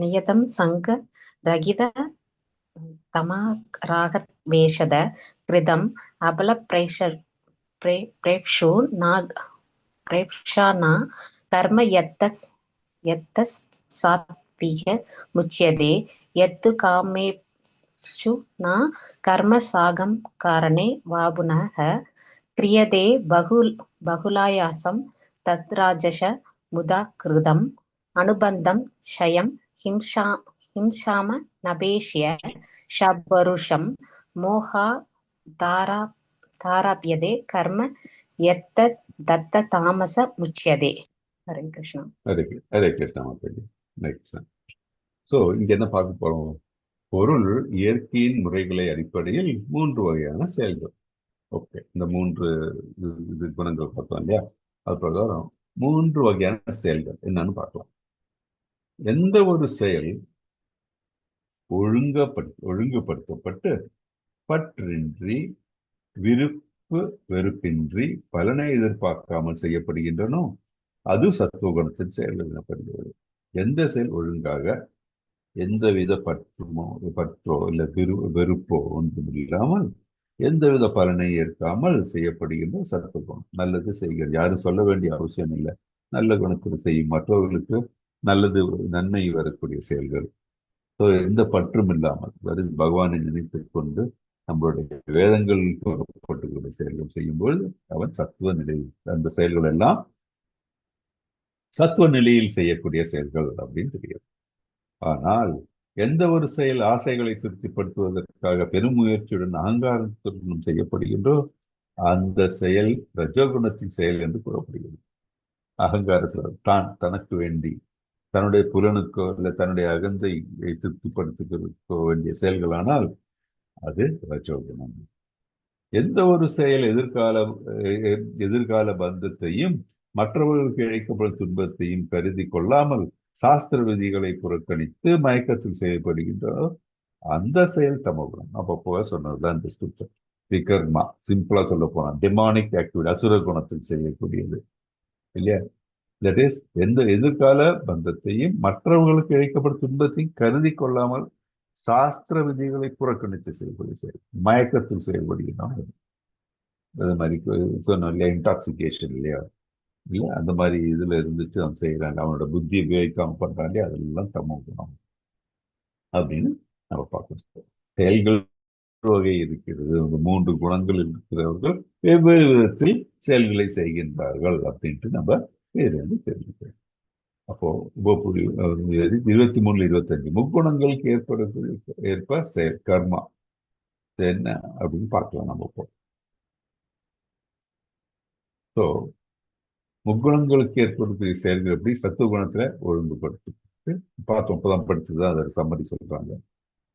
நியதம் சங்கரஹித தமராகத் வேஷத கிருதம் அபல பிரேப்ஷானா கர்ம சாத்விக முச்யதே யத்து காமேஷு ந கர்ம சாகம் காரணே வாபுனஹ கிரியதே பகுலாயாசம் தத்ராஜச முதா கிருதம் அனுபந்தம் ஷயம் ஹிம்சாம நபேஷ்ய ஷபருஷம் மோகா தாராப்யதே கர்ம யத்த தத்த தாமச முச்யதே. ஹரே கிருஷ்ணா. ஹரே கிருஷ்ணா மாதாஜி. ஸோ இங்க என்ன பார்க்க போறோம்? பொருள் இயற்கையின் முறைகளை அடிப்படையில் 3 வகையான செயல்கள். ஓகே, இந்த 3 இது குணங்கள் பார்த்தோம் இல்லையா? அது பிரகாரம் 3 வகையான செயல்கள் என்னன்னு பார்க்கலாம். எந்த ஒரு செயல் ஒழுங்குபடுத்தப்பட்டு பற்றின்றி விருப்பு வெறுப்பின்றி பலனை எதிர்பார்க்காமல் செய்யப்படுகின்றனோ அது சத்துவகுணத்தின் செயல் எனப்படுகிறது. எந்த செயல் ஒழுங்காக எந்தவித பற்றோ இல்ல வெறுப்போ ஒன்றும் இல்லாமல் எந்தவித பலனை ஏற்காமல் செய்யப்படுகின்ற சத்துவகுணம். நல்லது செய்கிறது, யாரும் சொல்ல வேண்டிய அவசியம் இல்லை. நல்ல குணத்தில் செய்யும் மற்றவர்களுக்கு நல்லது நன்மை வரக்கூடிய செயல்கள். எந்த பற்றும் இல்லாமல் பகவானை நினைத்துக் கொண்டு நம்மளுடைய வேதங்கள் கூறப்பட்டுள்ள செயல்கள் செய்யும்போது அவன் சத்துவ நிலையில், அந்த செயல்கள் எல்லாம் சத்துவ நிலையில் செய்யக்கூடிய செயல்கள் அப்படின்னு தெரியும். ஆனால் எந்த ஒரு செயல் ஆசைகளை திருப்திப்படுத்துவதற்காக பெரும் முயற்சியுடன் அகங்காரத்துடன் செய்யப்படுகின்றோ அந்த செயல் ரஜோகுணத்தின் செயல் என்று கூறப்படுகிறது. அகங்காரத்தில் தனக்கு வேண்டி தன்னுடைய புலனுக்கோ இல்லை தன்னுடைய அகந்தையை திருப்திப்படுத்திக்கோ வேண்டிய செயல்களானால் அது ரஜோகுணம். எந்த ஒரு செயல் எதிர்கால பந்தத்தையும் மற்றவர்களுக்கு இழைக்கப்படும் துன்பத்தையும் கருதி கொள்ளாமல் சாஸ்திர விதிகளை புறக்கணித்து மயக்கத்தில் செய்யப்படுகின்றோ அந்த செயல் தமோகுணம். அப்போ சொன்னதுதான் இந்த ஸ்கிரிப்சர். விகர்மா சிம்பிளா சொல்ல போனா டெமானிக் ஆக்டிவிட்டி, அசுர குணத்தில் செய்யக்கூடியது இல்லையா? தட் இஸ் எந்த எதிர்கால பந்தத்தையும் மற்றவர்களுக்கு இழைக்கப்படும் துன்பத்தையும் கருதி கொள்ளாமல் சாஸ்திர விதிகளை புறக்கணித்து செய்யக்கூடிய செயல், மயக்கத்தில் செயல்படுகிறோம். அது மாதிரி சொன்னோம் இல்லையா, இன்டாக்சிகேஷன் இல்லையா, இல்லை அந்த மாதிரி இதுல இருந்துட்டு அவன் செய்யறாங்க, அவனோட புத்தியை உபயோகிக்காம பண்றாங்க, அதெல்லாம் தமோ குணம் அப்படின்னு நம்ம பார்க்கணும். செயல்கள் வகை இருக்கிறது. இந்த 3 குணங்கள் இருக்கிறவர்கள் வெவ்வேறு விதத்தில் செயல்களை செய்கின்றார்கள் அப்படின்ட்டு நம்ம வேறு தெரிஞ்சுக்கிறோம். அப்போ உபபுரி 23, 25 முக்குணங்களுக்கு ஏற்ப செயல் கர்மா என்ன அப்படின்னு பார்க்கலாம் நம்ம இப்போ. ஸோ முக்குணங்களுக்கு ஏற்படக்கூடிய செயல்கள் எப்படி சத்துவகுணத்துல ஒழுங்குபடுத்தி பார்த்தோம். இப்பதான் படிச்சுதான் அதோட சம்மதி சொல்றாங்க.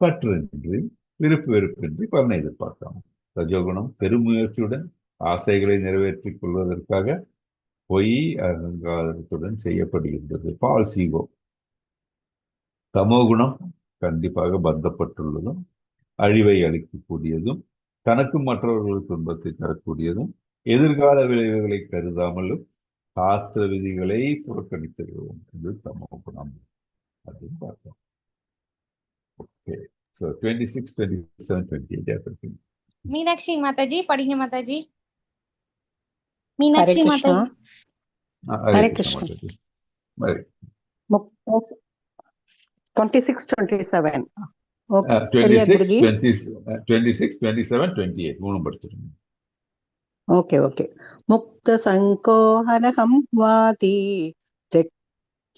பற்றின்றி விருப்பு வெறுப்பின்றி பலனை எதிர்பார்க்காம. ரஜோகுணம் பெருமுயற்சியுடன் ஆசைகளை நிறைவேற்றிக் கொள்வதற்காக பொய் அகங்காரத்துடன் செய்யப்படுகின்றது, ஃபால்ஸ் ஈகோ. தமோகுணம் கண்டிப்பாக பந்தப்பட்டுள்ளதும் அழிவை அளிக்கக்கூடியதும் தனக்கும் மற்றவர்களுக்கு துன்பத்தை தரக்கூடியதும் எதிர்கால விளைவுகளை கருதாமலும் சாஸ்திர விதிகளை புறக்கணித்திருக்கிறோம் என்று தமோகுணம் அப்படின்னு பார்த்தோம். ஓகே, ஸோ 26, 27, 28 மீனாட்சி மாதாஜி படிங்க மாதாஜி. ஹரே மீனாட்சி கிருஷ்ணா. மாதாஜி. ஹரே கிருஷ்ணா. 26, 27 சரியா குருஜி? 26, 27, 28 மூணும் படிச்சிருங்க. Okay okay. முக்த சங்கோஹனகம் வாதி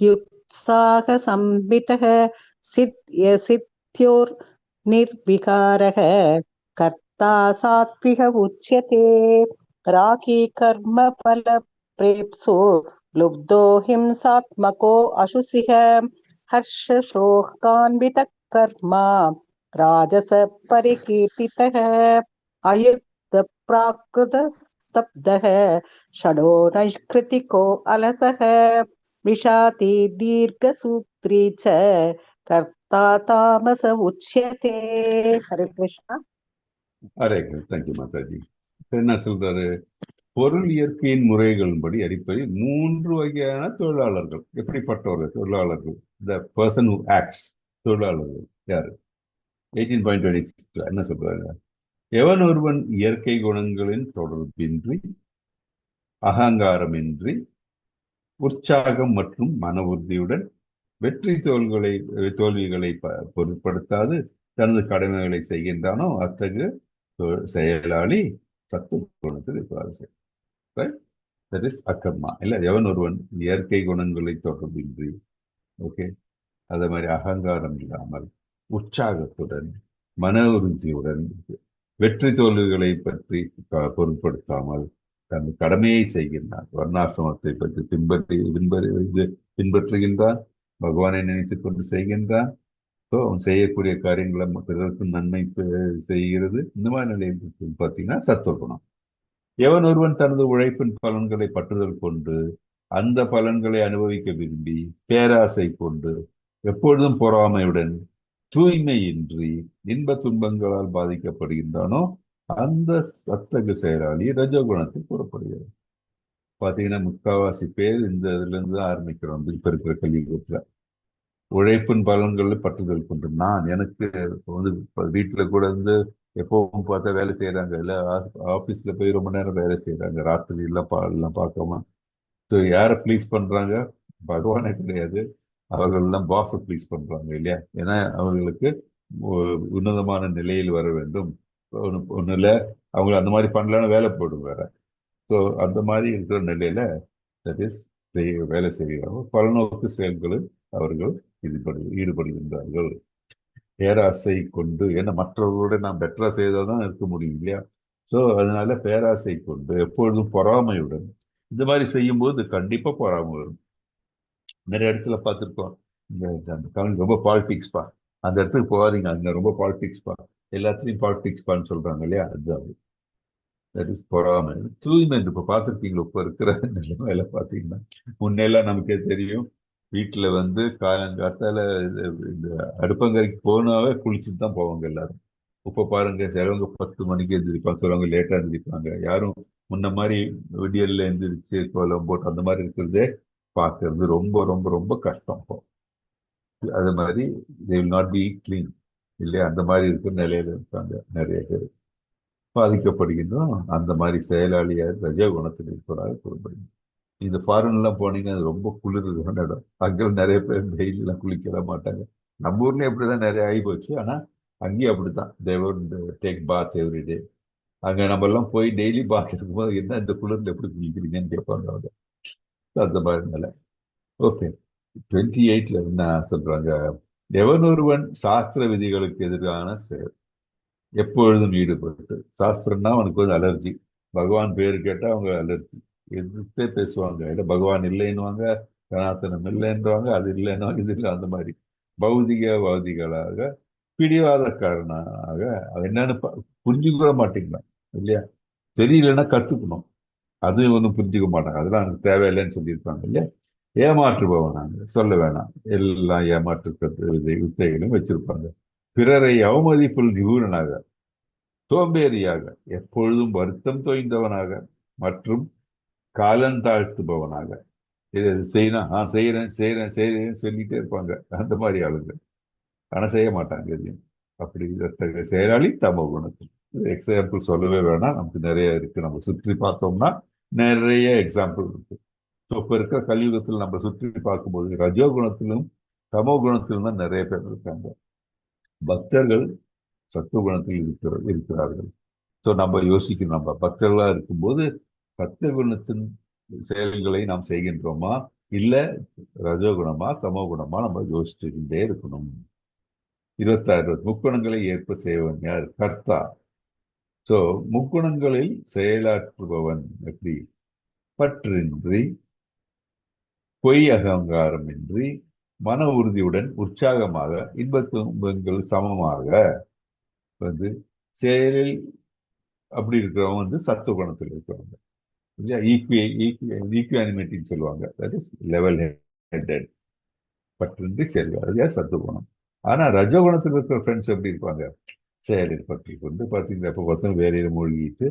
யுக்சாக சம்பிதக சித்யோர் நிர்விகாரக கர்த்தா சாத்விக உச்யதே ராகி கர்ம பல பிரேப்சோ लुब्धो हिंसात्मको अशुसिः हर्षशोकान्वितः कर्मा राजस परिकीर्तितः अयुक्तप्राकृतस्तब्धः षडो नैष्कृतिको अलसः विषाति दीर्घसूत्री च कर्ता तामस उच्यते. हरे कृष्णा. அரே தேங்க்யூ மாதாஜி. என்ன சொல்றாரு? பொருள் இயற்கையின் முறைகளின்படி அடிப்படையில் 3 வகையான தொழிலாளர்கள். எப்படிப்பட்டவர்கள் தொழிலாளர்கள்? The person who acts. தொழிலாளர்கள் யாரு? 18.26 என்ன சொல்றாங்க? எவன் ஒருவன் இயற்கை குணங்களின் தொடர்பின்றி, அகங்காரமின்றி, உற்சாகம் மற்றும் மன உறுதியுடன் வெற்றி தோல்விகளை பொருட்படுத்தாது தனது கடமைகளை செய்கின்றானோ அத்தகைய செயலாளி சத்துவ குணத்தில் இருக்கிறார். தட் இஸ் அக்கர்மா. இல்ல, எவன் ஒருவன் இயற்கை குணங்களை தொடர்பின்றி, ஓகே, அதே மாதிரி அகங்காரம் இல்லாமல், உற்சாகத்துடன், மன உறுதியுடன், வெற்றி தோல்விகளை பற்றி பொருட்படுத்தாமல் தன் கடமையை செய்கின்றான், வர்ணாசிரமத்தை பற்றி பின்பற்றுகின்றான், பகவானை நினைத்துக் கொண்டு செய்கின்றான், அவன் செய்யக்கூடிய காரியங்களை பிறருக்கு நன்மை செய்கிறது. இந்த மாதிரி நிலையில் பார்த்தீங்கன்னா சத்துவ குணம். எவன் ஒருவன் தனது உழைப்பின் பலன்களை பற்றுதல் கொண்டு அந்த பலன்களை அனுபவிக்க விரும்பி பேராசை கொண்டு எப்பொழுதும் பொறாமையுடன் தூய்மையின்றி இன்ப துன்பங்களால் பாதிக்கப்படுகின்றானோ அந்த அத்தகு செயலாளி ரஜோகுணத்தில் கூறப்படுகிறது. பார்த்தீங்கன்னா முக்காவாசி பேர் இந்த இதுல இருந்து தான் ஆரம்பிக்கிறோம். இப்ப இருக்கிற கலியுகத்துல உழைப்பின் பலன்களில் பற்றுதல் கொண்டு நான் எனக்கு வந்து வீட்டுல கூட இருந்து எப்பவும் பார்த்தா வேலை செய்யறாங்க, இல்ல ஆபீஸ்ல போய் ரொம்ப நேரம் வேலை செய்யறாங்க, ராத்திரி எல்லாம் பார்க்காம. ஸோ யாரை ப்ளீஸ் பண்றாங்க? பகவானே கிடையாது, அவர்கள்லாம் பாஸை ப்ளீஸ் பண்றாங்க இல்லையா? ஏன்னா அவர்களுக்கு உன்னதமான நிலையில் வர வேண்டும். ஒன்றும் அவங்க அந்த மாதிரி பண்ணலான்னு வேலை போடும் வேற. ஸோ அந்த மாதிரி இருக்கிற நிலையில தட் இஸ் வேலை செய்கிறாங்க. பலநோக்கு செயல்களில் அவர்கள் ஈடுபடுகின்றார்கள். பேராசை கொண்டு, ஏன்னா மற்றவர்களோட நாம் பெட்டரா செய்தால்தான் இருக்க முடியும் இல்லையா? ஸோ அதனால பேராசை கொண்டு எப்பொழுதும் பொறாமையுடன் இந்த மாதிரி செய்யும்போது கண்டிப்பா பொறாமை வரும். நிறைய இடத்துல பார்த்துருக்கோம். அந்த காலம் ரொம்ப பாலிடிக்ஸ்பா, அந்த இடத்துக்கு போகாதீங்க, அங்க ரொம்ப பாலிடிக்ஸ்பா, எல்லாத்துலயும் பாலிடிக்ஸ்பான்னு சொல்றாங்க இல்லையா? அதுதான் தட் இஸ் பொறாமை. தூய்மை இப்ப பார்த்துருக்கீங்களா? இப்ப இருக்கிற நிலைமையில பார்த்தீங்கன்னா, முன்னெல்லாம் நமக்கே தெரியும், வீட்டுல வந்து காலங்காத்தால இந்த அடுப்பங்கரைக்கு போனாவே குளிச்சுட்டு தான் போவாங்க எல்லாரும். இப்ப பாருங்க, சிலவங்க 10 மணிக்கு எழுந்திரிப்பாங்க, சிலவங்க லேட்டா எழுந்திரிப்பாங்க. யாரும் முன்ன மாதிரி விடியல்ல எழுந்திரிச்சு கோலம் போட்டு அந்த மாதிரி இருக்கிறதே பார்க்கறது ரொம்ப ரொம்ப ரொம்ப கஷ்டம். அது மாதிரி they will not be clean இல்லையா? அந்த மாதிரி இருக்கிற நிலையில இருக்காங்க நிறைய பேர். பாதிக்கப்படுகின்றோம். அந்த மாதிரி செயலாளியார் ரஜோ குணத்தில் இருப்பதாக கூறப்படுகிறது. இந்த ஃபாரின்லாம் போனீங்கன்னா அது ரொம்ப குளிர்கான இடம். அங்கே நிறைய பேர் டெய்லிலாம் குளிக்கிற மாட்டாங்க. நம்ம ஊர்லயும் அப்படிதான் நிறைய ஆகி போச்சு. ஆனா அங்கேயும் அப்படித்தான், they would take bath every day. அங்க நம்ம எல்லாம் போய் டெய்லி பாத் இருக்கும்போது என்ன இந்த குளிர்ல எப்படி குளிக்கிறீங்கன்னு கேட்பாங்க அவங்க. அந்த மாதிரி நிலை. ஓகே, 28ல என்ன சொல்றாங்க? எவன் ஒருவன் சாஸ்திர விதிகளுக்கு எதிரான செயல் எப்பொழுதும் ஈடுபட்டு, சாஸ்திரம்னா அவனுக்கு வந்து அலர்ஜி, பகவான் பேரு கேட்டா அவங்க அலர்ஜி, எதிர்த்தே பேசுவாங்க. இல்லை பகவான் இல்லைன்னுவாங்க, சனாதனம் இல்லைன்றாங்க, அது இல்லைன்னா இது இல்லை. அந்த மாதிரி பௌதிகவாதிகளாக பிடிவாதக்காரனாக என்னன்னு புரிஞ்சுக்க மாட்டேங்கிறான் இல்லையா? தெரியலன்னா கத்துக்கணும், அது ஒன்றும் புரிஞ்சுக்க மாட்டாங்க, அதெல்லாம் எனக்கு தேவையில்லைன்னு சொல்லியிருப்பாங்க இல்லையா? ஏமாற்றுபவனாங்க, சொல்ல வேணாம், எல்லாம் ஏமாற்று வித்தைகளும் வச்சிருப்பாங்க. பிறரை அவமதிப்பில் நிபுணனாக, சோம்பேறியாக, எப்பொழுதும் வருத்தம் தோய்ந்தவனாக மற்றும் காலந்தாழ்த்துபவனாக, இதை செய்யணும் செய்யறேன் செய்யறேன் செய்யறேன்னு சொல்லிட்டே இருப்பாங்க. அந்த மாதிரி ஆளுங்க ஆனா செய்ய மாட்டாங்க எதையும். அப்படி செயலாளி தமோ குணத்தில். எக்ஸாம்பிள் சொல்லவே வேணாம், நமக்கு நிறைய இருக்கு. நம்ம சுற்றி பார்த்தோம்னா நிறைய எக்ஸாம்பிள் இருக்கு. ஸோ இப்ப இருக்கிற கலியுகத்தில் நம்ம சுற்றி பார்க்கும்போது ரஜோ குணத்திலும் தமோ குணத்திலும் தான் நிறைய பேர் இருக்காங்க. பக்தர்கள் சத்துவ குணத்தில் இருக்கிறார்கள். ஸோ நம்ம யோசிக்கணும், நம்ம பக்தர்களா இருக்கும்போது சத்துவ குணத்தின் செயல்களை நாம் செய்கின்றோமா, இல்ல ரஜோகுணமா தமோ குணமா, நம்ம யோசிச்சுக்கிட்டே இருக்கணும். 26 முக்குணங்களை ஏற்ப செய்வன் யார்? கர்த்தா. ஸோ முக்குணங்களில் செயலாற்றுபவன் எப்படி? பற்றின்றி, பொய் அகங்காரம் இன்றி மன உறுதியுடன் உற்சாகமாக இன்பத்துன்பங்கள் சமமாக வந்து செயலில் அப்படி இருக்கிறவங்க வந்து சத்துவ குணத்தில் இருக்கிறவங்க இல்லையா. ஈக்குவானிமிட்டின்னு சொல்லுவாங்க. தட் இஸ் லெவல் ஹெட்டட், பற்றின்றி செயல்கள், அதுயா சத்துவ குணம். ஆனா ரஜோகுணத்தில் இருக்கிற ஃப்ரெண்ட்ஸ் எப்படி இருப்பாங்க? செயலில் பற்றி கொண்டு பார்த்தீங்கன்னா இப்போ ஒருத்தன் வேலையில மூழ்கிட்டு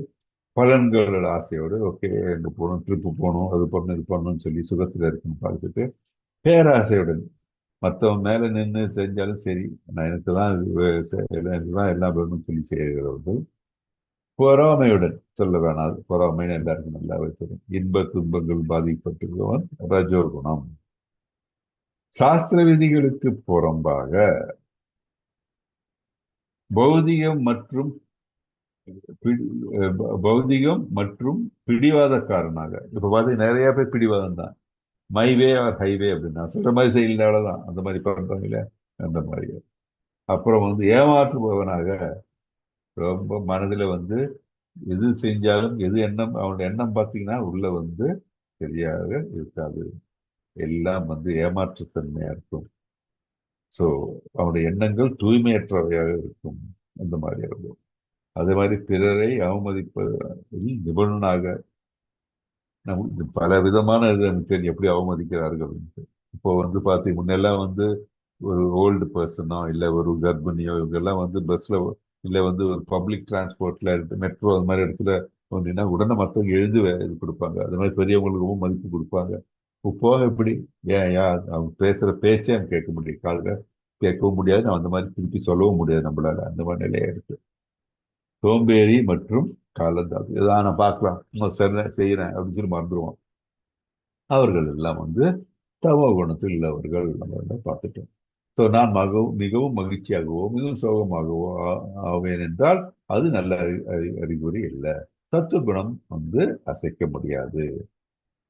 பலன்களோட ஆசையோடு ஓகே எங்க போகணும், ட்ரிப்பு போகணும், அது பண்ணணும், இது பண்ணணும்னு சொல்லி சுகத்தில் இருக்குன்னு பார்த்துட்டு பேராசையுடன் மற்றவன் மேல நின்று செஞ்சாலும் சரி, நான் எனக்கு தான் எல்லாம் வேணும்னு சொல்லி செய்கிறவர்கள். பொறாமையுடன் சொல்ல வேணாம், பொறாமைன்னு எல்லாருக்கும் நல்லாவே தெரியும். இன்ப துன்பங்கள் பாதிக்கப்பட்டிருக்கவன் ரஜோகுணம். சாஸ்திர விதிகளுக்கு புறம்பாக பௌதிகம் மற்றும் பிடிவாதக்காரனாக, இப்ப பார்த்தீங்கன்னா நிறைய பேர் பிடிவாதம் தான், மைவே ஆர் ஹைவே அப்படின்னு நான் சொல்ற மாதிரி செய்யல, அவ்வளவுதான் அந்த மாதிரி பண்றாங்களே அந்த மாதிரி. அப்புறம் வந்து ஏமாற்றுபவனாக, ரொம்ப மனதுல வந்து எது செஞ்சாலும் எது எண்ணம், அவனோட எண்ணம் பார்த்தீங்கன்னா உள்ள வந்து சரியாக இருக்காது, எல்லாம் வந்து ஏமாற்றுத்தன்மையா இருக்கும். ஸோ அவனுடைய எண்ணங்கள் தூய்மையற்றவையாக இருக்கும், அந்த மாதிரி இருக்கும். அதே மாதிரி பிறரை அவமதிப்பதில் நிபுணனாக, நமக்கு பல விதமான இது எனக்கு தெரியும் எப்படி அவமதிக்கிறார்கள். இப்போ வந்து பார்த்தீங்க முன்னெல்லாம் வந்து ஒரு ஓல்டு பர்சனோ இல்லை ஒரு கர்ப்பிணியோ இவங்கெல்லாம் வந்து பஸ்ல இல்லை வந்து ஒரு பப்ளிக் டிரான்ஸ்போர்ட்ல மெட்ரோ அது மாதிரி இடத்துல வந்தீங்கன்னா உடனே மற்றவங்க எழுந்து இது கொடுப்பாங்க. அது மாதிரி பெரியவங்களுக்கு ரொம்ப மதிப்பு கொடுப்பாங்க. இப்போ எப்படி ஏன் அவங்க பேசுற பேச்சே எனக்கு கேட்க முடியும், காதுல கேட்கவும் முடியாது, நான் அந்த மாதிரி திருப்பி சொல்லவும் முடியாது நம்மளால, அந்த மாதிரி நிலையா இருக்கு. சோம்பேறி மற்றும் காலந்தாது, இதான் நான் பார்க்கலாம் செய்யறேன் அப்படின்னு சொல்லி மறந்துடுவோம். அவர்கள் எல்லாம் வந்து தமோ குணத்தில் உள்ளவர்கள் நம்ம பார்த்துட்டோம். ஸோ நான் மிகவும் மகிழ்ச்சியாகவோ மிகவும் சோகமாகவோ ஆவேன் என்றால் அது நல்ல அறிகுறி இல்லை. சத்துவகுணம் வந்து அசைக்க முடியாது.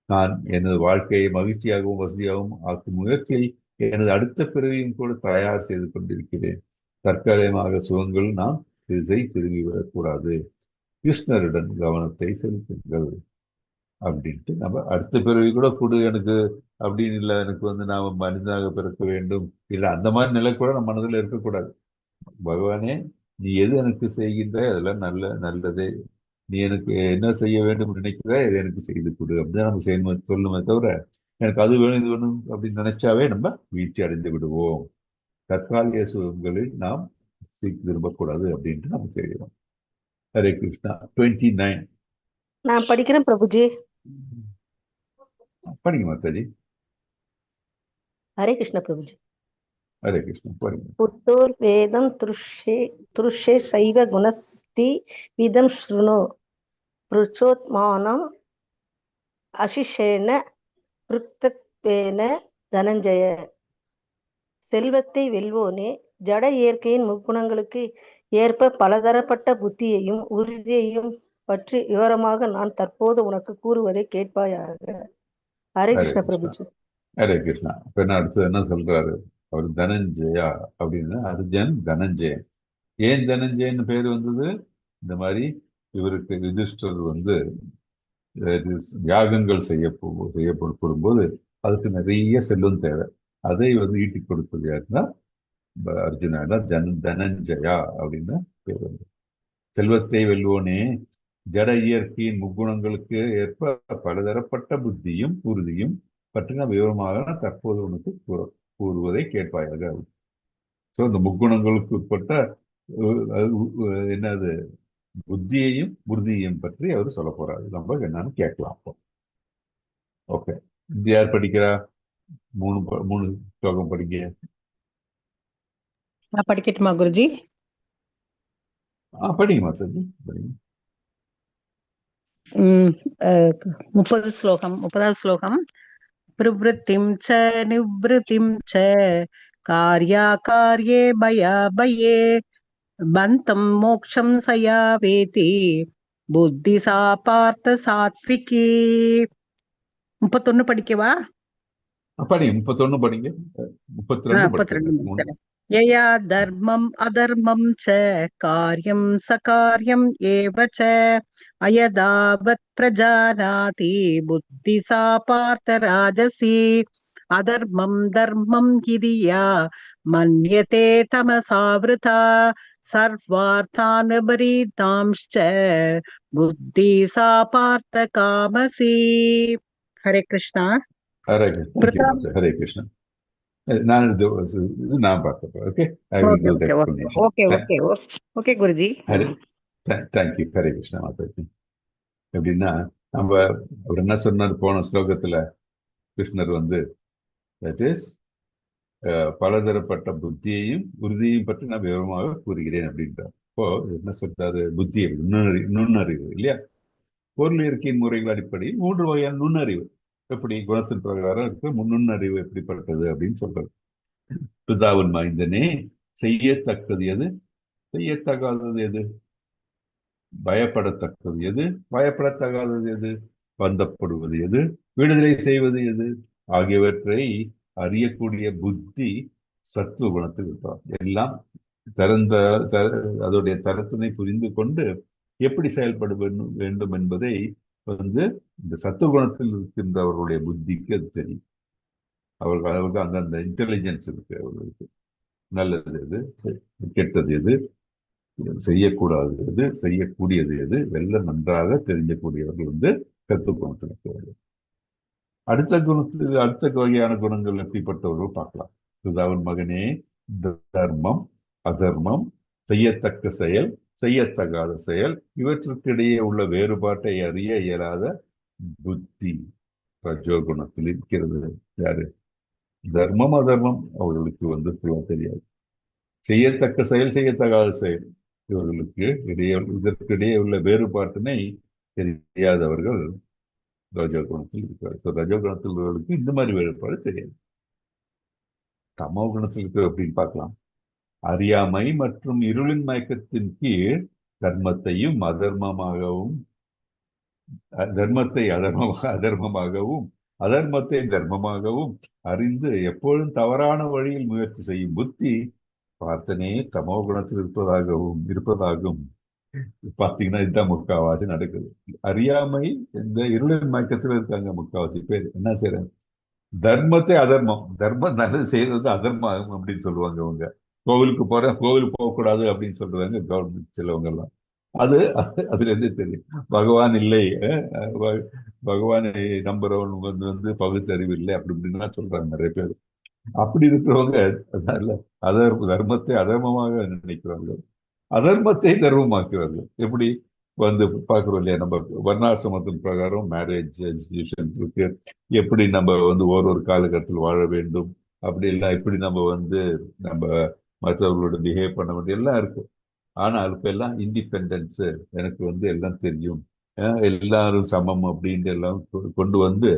நான் எனது வாழ்க்கையை மகிழ்ச்சியாகவும் வசதியாகவும் ஆக்கும் முயற்சியில் எனது அடுத்த பிறவியும் கூட தயார் செய்து கொண்டிருக்கிறேன். தற்காலிகமாக சுகங்கள் நாம் திசை திரும்பிவிடக்கூடாது. கிருஷ்ணருடன் கவனத்தை செலுத்துங்கள் அப்படின்ட்டு நம்ம அடுத்த பிறவி கூட கொடு எனக்கு அப்படின்னு இல்லை, எனக்கு வந்து நாம் மனிதனாக பிறக்க வேண்டும் இல்லை, அந்த மாதிரி நிலை கூட நம்ம மனதில் இருக்கக்கூடாது. பகவானே நீ எது எனக்கு செய்கின்ற அதெல்லாம் நல்லதே, நீ எனக்கு என்ன செய்ய வேண்டும் நினைக்கிற இதை எனக்கு செய்து கொடு அப்படிதான் நம்ம செய்யணும் சொல்லணுமே தவிர எனக்கு அது வேணும் இது வேணும் அப்படின்னு நினைச்சாவே நம்ம வீழ்ச்சி அடைந்து விடுவோம். தற்காலிக சுகங்களில் நாம் திரும்பக்கூடாது அப்படின்ட்டு நம்ம செய்யறோம். ஹரே கிருஷ்ணா. 29 நான் படிக்கிறேன் பிரபுஜி. படிங்க மாதாஜி. ஹரே கிருஷ்ண பிரபுஜி. ஹரே கிருஷ்ணா படிங்க. புத்தோர் வேதம் துருஷே சைவ குணஸ்தி விதம் ஸ்ருணு புருஷோத்மானம் அசிஷேன பிருத்தக்வேன தனஞ்சய. செல்வத்தை வெல்வோனே, ஜட இயற்கையின் முக்குணங்களுக்கு ஏற்ப பலதரப்பட்ட புத்தியையும் உறுதியையும் பற்றி விவரமாக நான் தற்போது உனக்கு கூறுவதை கேட்பாயாக. ஹரே கிருஷ்ண பிரபுஜி. ஹரே கிருஷ்ணா. இப்ப என்ன அடுத்தது என்ன சொல்றாரு அவர்? தனஞ்சயா அப்படின்னு, அர்ஜுன் தனஞ்சயன். ஏன் தனஞ்சயன் பேர் வந்தது? இந்த மாதிரி இவருக்கு யுதிஷ்டர் வந்து யாகங்கள் செய்யப்படும் போது அதுக்கு நிறைய செல்வம் தேவை, அதை வந்து ஈட்டி கொடுத்தது யாருன்னா அர்ஜுனா. தனஞ்சயா அப்படின்னு பேர் வந்து. செல்வத்தை வெல்வோனே, ஜட இயற்கையின் முக்குணங்களுக்கு ஏற்ப பலதரப்பட்ட புத்தியும் உறுதியும் பற்றின விவரமாக தற்போது உனக்கு கூறுவதை கேட்பாயாக. ஸோ இந்த முக்குணங்களுக்கு உட்பட்ட என்னது புத்தியையும் உறுதியையும் பற்றி அவர் சொல்ல போறாரு. நம்ம என்னன்னு கேட்கலாம். ஓகே, இது யார் படிக்கிறா? மூணு ஸ்லோகம் படிக்க. நான் படிக்கட்டுமா குருஜி? படிங்க மாதாஜி, படிங்க. 30வது ஸ்லோகம். பிரவృத்திம் ச நிவృத்திம் ச கார்யாகார்யே பயாபயே பந்தம் மோக்ஷம் சயா வேதி புத்தி சா பார்த்த சாத்விகி. 31 படிக்கவா? படிங்க. 31 படிங்க. 32 32 यया धर्मम् अधर्मं च कार्यं सकार्यम् एव च अयदावत् प्रजानाति बुद्धि सा पार्थ राजसी अधर्मं धर्मं हि या मन्यते तमसावृता सर्वार्थान् विपरीतांश्च बुद्धि सा पार्थ कामसी. हरे कृष्णा. ஹரே கிருஷ்ணா. ஹரே கிருஷ்ணா. நான் நான் பார்க்கப்போ okay I will okay do the okay explanation. Okay okay okay Guruji. Hare thank you. Hare Krishna Mataji. எப்படின்னா நம்ம அவர் என்ன சொன்னார் போன ஸ்லோகத்துல, கிருஷ்ணர் வந்து தட் இஸ் பலதரப்பட்ட புத்தியையும் உறுதியையும் பற்றி நான் விவரமாக கூறுகிறேன் அப்படின்றார். இப்போ என்ன சொல்றாரு? புத்தி நுண்ணறிவு இல்லையா? பொருள் இயற்கையின் முறைகள் அடிப்படையில் 3 வகையான நுண்ணறிவு. எப்படி குணத்தின் பிரகாரம் இருக்கு நுண்ணறிவு எப்படிப்பட்டது அப்படின்னு சொல்றது. பிதாவின் மைந்தனே, செய்யத்தக்கது எது, செய்யத்தகாதது எது, பயப்படத்தக்கது எது, பயப்படத்தகாதது எது, பந்தப்படுவது எது, விடுதலை செய்வது எது ஆகியவற்றை அறியக்கூடிய புத்தி சத்துவ குணத்தில் இருப்பார். எல்லாம் அதோடைய தரத்தினை புரிந்து கொண்டு எப்படி செயல்பட வேண்டும் என்பதை வந்து இந்த சத்துவ குணத்தில் இருக்கின்றவர்களுடைய புத்திக்கு அது தெரியும். அவர்களுக்கு அந்தந்த இன்டெலிஜென்ஸ் இருக்கு. அவர்களுக்கு நல்லது எது, கெட்டது எது, செய்யக்கூடாது எது, செய்யக்கூடியது எது, எல்லாம் நன்றாக தெரிஞ்சக்கூடியவர்கள் வந்து சத்துவ குணத்தில் இருக்கிறார்கள். அடுத்த வகையான குணங்கள் எப்படிப்பட்டவர்கள் பார்க்கலாம். பிதாவின் மகனே, தர்மம் அதர்மம், செய்யத்தக்க செயல் செய்யத்தகாத செயல், இவற்றுக்கிடையே உள்ள வேறுபாட்டை அறிய இயலாத புத்தி ரஜோகுணத்தில் இருக்கிறது. யாரு? தர்மம் அதர்மம் அவர்களுக்கு வந்து தெரியாது. செய்யத்தக்க செயல் செய்யத்தகாத செயல் இவர்களுக்கு இதற்கிடையே உள்ள வேறுபாட்டினை தெரியாதவர்கள் ரஜோகுணத்தில் இருக்கிறார். ரஜோகுணத்தில் உள்ளவர்களுக்கு இந்த மாதிரி வேறுபாடு தெரியாது. தமோ குணத்தில் இருக்கிற அப்படின்னு பார்க்கலாம். அறியாமை மற்றும் இருளின் மயக்கத்தின் கீழ் தர்மத்தையும் தர்மத்தை அதர்மமாகவும் அதர்மத்தை தர்மமாகவும் அறிந்து எப்பொழுதும் தவறான வழியில் முயற்சி செய்யும் புத்தி பார்த்தனே தமோ குணத்தில் இருப்பதாகும். பார்த்தீங்கன்னா இதுதான் முக்காவாசி நடக்குது. அறியாமை இந்த இருளின் மயக்கத்தில் இருக்காங்க முக்காவாசி பேர். என்ன செய்யறாங்க? தர்மத்தை அதர்மம், தர்மம் நல்லது செய்யறது அதர்மம் அப்படின்னு சொல்லுவாங்க. அவங்க கோவிலுக்கு கோவிலுக்கு போகக்கூடாது அப்படின்னு சொல்றாங்க கவர்மெண்ட் சிலவங்க எல்லாம். அதுல இருந்து தெரியும் பகவான் இல்லை, பகவானை நம்புறவங்க வந்து பகுத்தறிவு இல்லை அப்படி இப்படின்லாம் சொல்றாங்க நிறைய பேர். அப்படி இருக்கிறவங்க தர்மத்தை அதர்மமாக நினைக்கிறார்கள், அதர்மத்தை தர்மமாக்குறார்கள். எப்படி வந்து பார்க்கிறோம் இல்லையா? நம்ம வர்ணாசிரமத்தின் பிரகாரம் மேரேஜ் எஜுகேஷன் இருக்கு, எப்படி நம்ம வந்து ஒரு காலகட்டத்தில் வாழ வேண்டும், அப்படி இல்லை எப்படி நம்ம வந்து நம்ம மற்றவர்களோட பிஹேவ் பண்ண வேண்டிய எல்லாம் இருக்கு. ஆனால் இப்ப எல்லாம் இண்டிபெண்டன்ஸ், எனக்கு வந்து எல்லாம் தெரியும், எல்லாரும் சமம் அப்படின்ட்டு எல்லாம் கொண்டு வந்து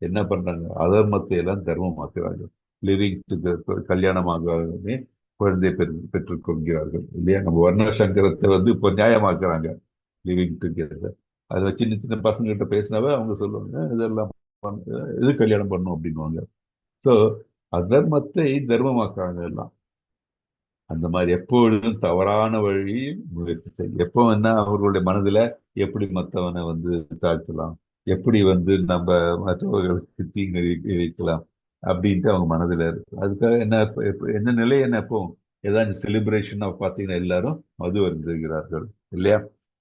என்ன பண்றாங்க? அதர்மத்தை எல்லாம் தர்மமாக்குறாங்க. லிவிங் டுகெதர், கல்யாணமாகவே குழந்தை பெற்றுக் கொள்கிறார்கள் இல்லையா? நம்ம வர்ணசங்கரத்தை வந்து இப்போ நியாயமாக்குறாங்க. லிவிங் டுகெதர் அதை சின்ன சின்ன பசங்க கிட்ட பேசினாவே அவங்க சொல்லுவாங்க இதெல்லாம் இது கல்யாணம் பண்ணும் அப்படின்வாங்க. ஸோ அதர்மத்தை தர்மமாக்குறாங்க எல்லாம். அந்த மாதிரி எப்பொழுதும் தவறான வழியில் முயற்சி செய்யும். எப்போ என்ன அவர்களுடைய மனதுல எப்படி மற்றவனை வந்து தாழ்த்தலாம், எப்படி வந்து நம்ம மற்றவர்களுக்கு தீங்கு வைக்கலாம் அப்படின்ட்டு அவங்க மனதில் இருக்கு. அதுக்காக என்ன நிலை என்ன எப்போ ஏதாச்சும் செலிப்ரேஷன் பார்த்தீங்கன்னா எல்லாரும் மது அருந்துகிறார்கள் இல்லையா?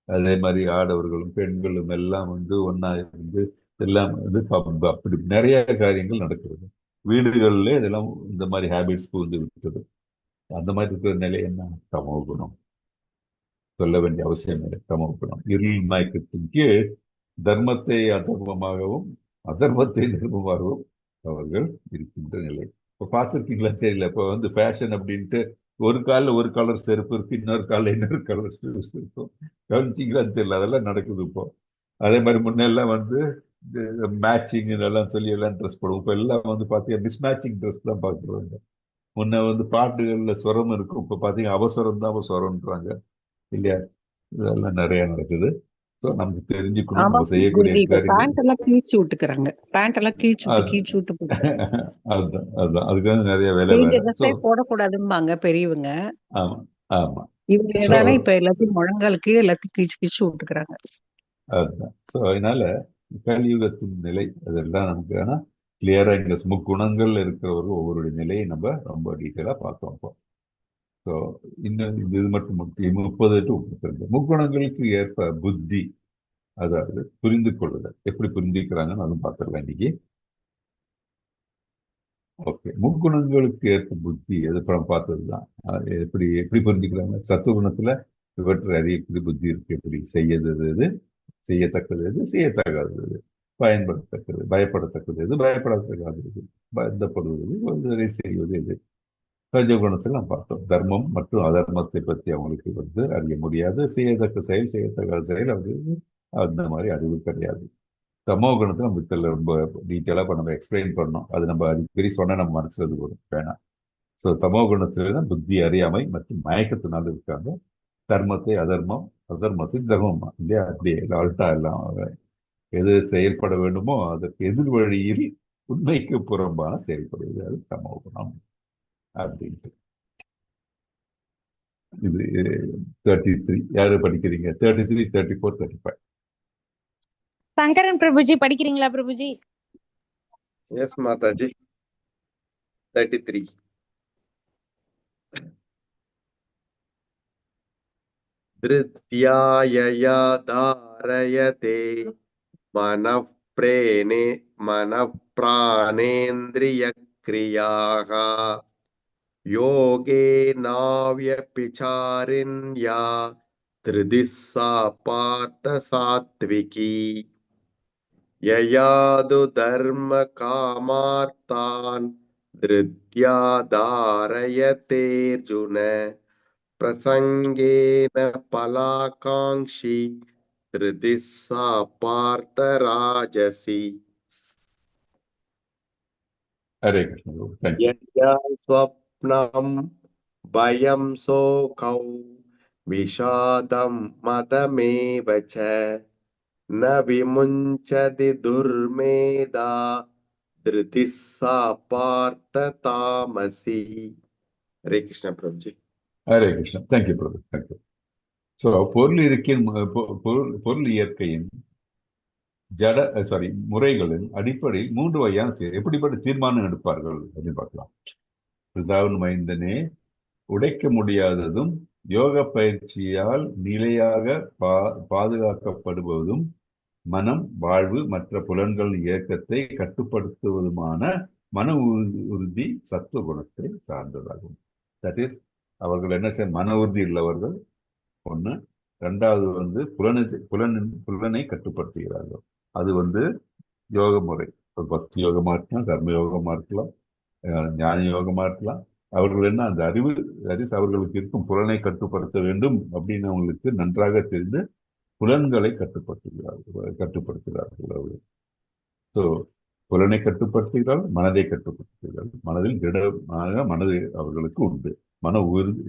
அதே மாதிரி ஆடவர்களும் பெண்களும் எல்லாம் வந்து ஒன்னா இருந்து எல்லாம் வந்து அப்படி நிறைய காரியங்கள் நடக்கிறது. வீடுகளில் இதெல்லாம் இந்த மாதிரி ஹேபிட்ஸ் புகுந்து விட்டது. அந்த மாதிரி இருக்கிற நிலை என்ன? தமோ குணம். சொல்ல வேண்டிய அவசியம் இல்லை. தமோ குணம் இருள் மயக்கத்தின் கீழ் தர்மத்தை அதர்மமாகவும் அதர்மத்தை தர்மமாகவும் அவர்கள் இருக்கின்ற நிலை. இப்போ பார்த்துருக்கீங்களா தெரியல. இப்போ வந்து ஃபேஷன் அப்படின்ட்டு ஒரு காலில் ஒரு கலர் செருப்பு இருக்கு, இன்னொரு காலில் இன்னொரு கலர் செருப்பு இருக்கும். கவனிச்சிங்களான்னு தெரியல. அதெல்லாம் நடக்குது இப்போ. அதே மாதிரி முன்னெல்லாம் வந்து மேட்சிங் எல்லாம் சொல்லி எல்லாம் ட்ரெஸ் போடுவோம். இப்போ எல்லாம் வந்து பார்த்தீங்கன்னா மிஸ்மேட்சிங் ட்ரெஸ் தான் பார்க்குறாங்க. முன்ன வந்து பாட்டுகள்ல ஸ்வரம் இருக்கும், இப்போ பார்த்தீங்கன்னா அவசரம் தான் ஸ்வரம்ன்றாங்க இல்லையா? இதெல்லாம் நிறைய நடக்குது. ஸோ நமக்கு தெரிஞ்சுக்கணும் ஆமா நம்ம செய்யக்கூடிய குருஜி, இப்ப காரியங்கள். பேண்ட் எல்லாம் கிழிச்சு விட்டுக்கிறாங்க. பேண்ட் எல்லாம் கிழிச்சு விட்டு போட்டுக்கிறாங்க. அதுதான் அதுதான் அதுக்காக நிறைய வேலை கிழிஞ்ச வேற. ஸோ ட்ரெஸ்ஸே போடக்கூடாதும்பாங்க பெரியவங்க. ஆமா ஆமா. இவங்க ஸோ என்னன்னா இப்ப எல்லாத்தையும் முழங்கால் கீழே எல்லாத்தையும் கிழிச்சு கிழிச்சு விட்டுக்கிறாங்க. அதுதான். ஸோ அதனால கலியுகத்தின் நிலை அதெல்லாம் நமக்கு ஆனால் கிளியரா இங்க முக்குணங்கள் இருக்கிறவர்கள் ஒவ்வொருடைய நிலையை நம்ம ரொம்ப டீட்டெயிலாக பார்த்தோம் இப்போ. ஸோ இன்னும் இது மட்டும் 30 to 32 முக்குணங்களுக்கு ஏற்ப புத்தி, அதாவது புரிந்து கொள்ளுதல், எப்படி புரிஞ்சுக்கிறாங்கன்னு அதுவும் பார்த்துடலாம் இன்னைக்கு. ஓகே, முக்குணங்களுக்கு ஏற்ப புத்தி எது படம் பார்த்ததுதான். எப்படி எப்படி புரிஞ்சுக்கிறாங்க? சத்துவகுணத்துல இவற்றை அறியக்கூடிய புத்தி இருக்கு. எப்படி செய்யறது எது, செய்யத்தக்கது எது, செய்யத்தகாதது எது, பயன்படுத்தத்தக்கது, பயப்படத்தக்கது எது, பயப்படத்தக்காதது எது, பந்தப்படுவது எது, செய்வது எது. ரஜகுணத்தில் நாம் பார்த்தோம். தர்மம் மற்றும் அதர்மத்தை பற்றி அவங்களுக்கு அறிய முடியாது. செய்யத்தக்க செயல், செய்யத்தக்காத செயல் அவங்களுக்கு அந்த மாதிரி அறிவு கிடையாது. தமோ குணத்தை நம்ம இதில் ரொம்ப டீட்டெயிலாக நம்ம எக்ஸ்பிளைன் பண்ணோம். அது நம்ம அடிக்கடி சொன்ன நம்ம மனசுல அது வரும் வேணாம். ஸோ தமோ குணத்துல தான் புத்தி அறியாமை மற்றும் மயக்கத்தினால இருக்காங்க. தர்மத்தை அதர்மம், அதர்மத்தை தர்மம் இல்லையா, அப்படியே ஆல்ட்டா எல்லாம் எது செயல்பட வேண்டுமோ அதற்கு எதிர் வழியில் உண்மைக்கு புறம்பான செயல்படுவது அது தமோ குணம் அப்படின்ட்டு. இது 33 யாரு படிக்கிறீங்க? 33, 34, 35. சங்கரன் பிரபுஜி படிக்கிறீங்களா பிரபுஜி? எஸ் மாதாஜி. 33. திருத்யாயயா தாரயதே மனః பிராணேந்திரிய கிரியாக யோகேனாவ்யபிசாரிண்யா திருதிஸ்ஸா பார்த்த சாத்விகி யயாது தர்ம காமார்த்தான் திருத்யா தாரயதேர்ஜுன பிரசங்கேன பலாகாங்ஷி திருதிஸ்ஸா பார்த்த ராஜசி ஹரே கிருஷ்ணா. தேங்க்யூ. யயா ஸ்வப்னம் பயம் சோகௌ விஷாதம் மதமேவ ச ந விமுஞ்சதி துர்மேதா திருதிஸ்ஸா பார்த்த தாமசி. ஹரே கிருஷ்ண பிரபுஜி. ஹரே கிருஷ்ணா. தேங்க்யூ பிரபு. தேங்க்யூ. ஸோ பொருள் இருக்கின் பொருள் இயற்கையின் முறைகளின் அடிப்படையில் 3 வகையான எப்படிப்பட்ட தீர்மானம் எடுப்பார்கள் அப்படின்னு பார்க்கலாம். பிரதாவன் மைந்தனே, உடைக்க முடியாததும் யோக பயிற்சியால் நிலையாக பாதுகாக்கப்படுவதும் மனம், வாழ்வு, மற்ற புலன்களின் இயக்கத்தை கட்டுப்படுத்துவதுமான மன உறுதி சத்துவ குணத்தை சார்ந்ததாகும். தட் இஸ், அவர்கள் என்ன செய்ய மன உறுதி உள்ளவர்கள் ஒண்ணு. ரெண்டாவது புலனை கட்டுப்படுத்துகிறார்கள். அது யோக முறை. பக்தி யோகமா இருக்கலாம், கர்ம யோகமா இருக்கலாம், ஞான யோகமா இருக்கலாம். அவர்கள் என்ன அந்த அறிவு அவர்களுக்கு இருக்கும் புலனை கட்டுப்படுத்த வேண்டும் அப்படின்னு அவங்களுக்கு நன்றாக தெரிந்து புலன்களை கட்டுப்படுத்துகிறார்கள் அவர்கள். ஸோ புலனை கட்டுப்படுத்துகிறார்கள், மனதை கட்டுப்படுத்துகிறார்கள். மனதில் திடமாக மனது அவர்களுக்கு உண்டு. மன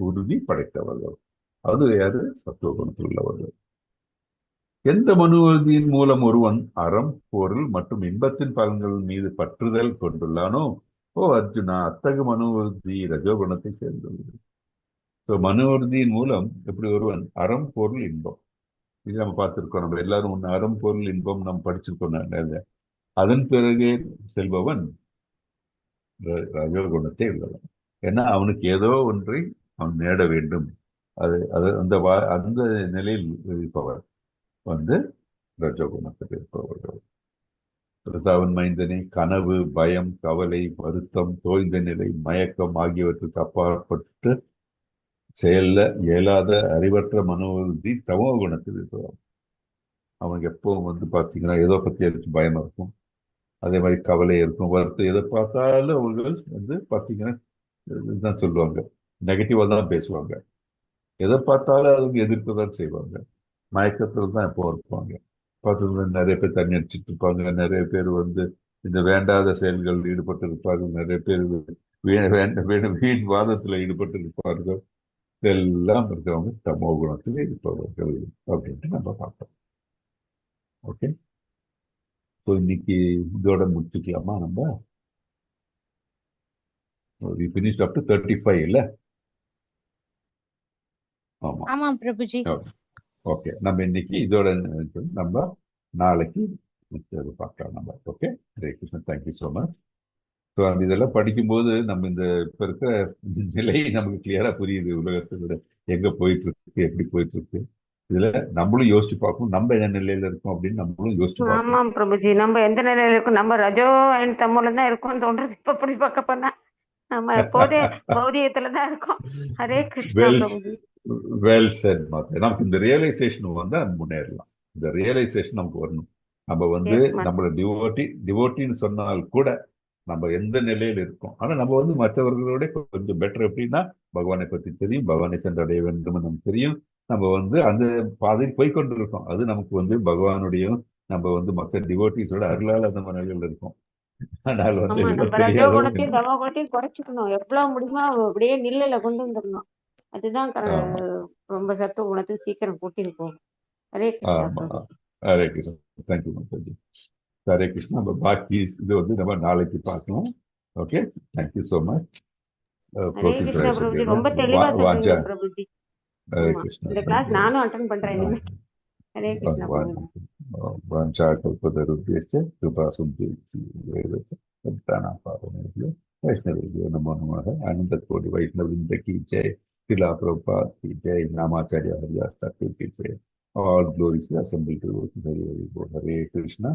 உறுதி படைத்தவர்கள். அது யாரு? சத்துவ குணத்தில் உள்ளவர்கள். எந்த மன உறுதியின் மூலம் ஒருவன் அறம், பொருள் மற்றும் இன்பத்தின் பலன்கள் மீது பற்றுதல் கொண்டுள்ளானோ, ஓ அர்ஜுனா, அத்தகு மன உறுதி ரஜோகுணத்தை சேர்ந்துள்ளது. ஸோ மன உறுதியின் மூலம் எப்படி ஒருவன் அறம், பொருள், இன்பம், இது நம்ம பார்த்திருக்கோம். நம்ம எல்லாரும் ஒன்று அறம், பொருள், இன்பம் நம்ம படிச்சிருக்கோம். அதன் பிறகு செல்பவன் ரஜோகுணத்தை உள்ளவன். ஏன்னா அவனுக்கு ஏதோ ஒன்றை அவன் நேட வேண்டும். அந்த நிலையில் இருப்பவர் ரஜோகுணத்தில் இருப்பவர்கள். பிரதாவன் மைந்தனே, கனவு, பயம், கவலை, வருத்தம், தோய்ந்த நிலை, மயக்கம் ஆகியவற்றுக்கு அப்பாற்பட்டு செயல்ல இயலாத அறிவற்ற மன உறுதி தமோ குணத்தில் இருப்பவர். அவங்க எப்பவும் பார்த்தீங்கன்னா ஏதோ பத்தி எடுத்து பயம் இருக்கும், அதே மாதிரி கவலை இருக்கும், வருத்தம், எதை பார்த்தாலும் அவர்கள் பார்த்தீங்கன்னா இதுதான் சொல்லுவாங்க, நெகட்டிவா தான் பேசுவாங்க. எதை பார்த்தாலும் அவங்க எதிர்ப்பு தான் செய்வாங்க. மயக்கத்தில் தான் எப்போ இருப்பாங்க. பார்த்தீங்கன்னா நிறைய பேர் தண்ணி அடிச்சுட்டு இருப்பாங்க, நிறைய பேர் இந்த வேண்டாத செயல்கள் ஈடுபட்டு இருப்பார்கள், நிறைய பேர் வீண் வாதத்தில் ஈடுபட்டு இருப்பார்கள். இதெல்லாம் இருக்கிறவங்க தமோ குணத்தில் இருப்பவர்கள் அப்படின்ட்டு நம்ம பார்த்தோம். ஓகே, ஸோ இன்னைக்கு இதோட முடிச்சுக்கலாமா? நம்ம we finished up to 35 இல்ல? ஆமா, ஆமா பிரபுஜி. ஓகே. நம்ம இன்னைக்கு இதோட நம்ம நாளைக்கு பார்க்கலாம் நம்ம. Okay, Hare Krishna, thank you so much. So அந்த இதெல்லாம் படிக்கும்போது நம்ம இந்த இப்போ இருக்கிற நிலை நமக்கு கிளியரா புரியுது. உலகத்தோட எங்க போயிட்டு இருக்கு, எப்படி போயிட்டு இருக்கு. இதுல நம்மளும் யோசிச்சு பார்க்கணும், நம்ம எந்த நிலையில இருக்கோம் அப்படின்னு நம்மளும் யோசிச்சு பார்க்கணும். ஆமாம் பிரபுஜி, நம்ம எந்த நிலையில இருக்கோம்? நம்ம ரஜோ அண்ட் தம்முல தான் இருக்கோம்னு தோன்றது. இப்ப அப்படி பார்க்க போனா நம்ம எப்போதே பௌதியத்துல தான் இருக்கோம். ஹரே கிருஷ்ணா பிரபுஜி. வெல் செட் மாதா. நமக்கு இந்த ரியலைசேஷன் வந்தா முன்னேறலாம். இந்த ரியலைசேஷன் நமக்கு வரணும். நம்ம வந்து நம்மளோட டிவோட்டின்னு சொன்னால் கூட நம்ம எந்த நிலையில இருக்கோம். ஆனா நம்ம வந்து மற்றவர்களோட கொஞ்சம் பெட்டர். எப்படின்னா பகவானை பத்தி தெரியும், பகவானை சென்றடைய வேண்டும் நமக்கு தெரியும். நம்ம வந்து அந்த பாதையில் போய்கொண்டு இருக்கோம். அது நமக்கு வந்து பகவானுடைய நம்ம வந்து மற்ற டிவோட்டிஸோட அருளால் அந்த நிலையில இருக்கோம். ஆனால் வந்து நம்ம ரஜோ குணத்தையும் தமோ குணத்தையும் குறைச்சிக்கணும். எவ்வளவு முடியுமோ அப்படியே நிலையில கொண்டு வந்துடணும். அதுதான் ரொம்ப சத்துவ குணத்துக்கு சீக்கிரம் கூட்டிட்டு போகும். ஹரே கிருஷ்ணா. ஹரே கிருஷ்ணா, தேங்க்யூ மாதாஜி. ஹரே கிருஷ்ணா. நம்ம பாக்கி இது வந்து நம்ம நாளைக்கு பார்க்கலாம். Okay, thank you so much. Hare Krishna Prabhuji, ரொம்ப தெளிவா சொல்றீங்க பிரபுஜி. இந்த கிளாஸ் நானும் அட்டெண்ட் பண்றேன் இனிமே. ஹரே கிருஷ்ணா பிரபுஜி. வாஞ்சாகல்பதருத்யஸ்ய கிருபா वैष्णवेभ्यो नमो नमः. अनंत कोटि वैष्णववृंद की जय. श्रीला प्रभुपाद की जय. नामाचार्य हरिदास ठाकुर की जय. All glories are assembled to Hare Hare Hare Krishna.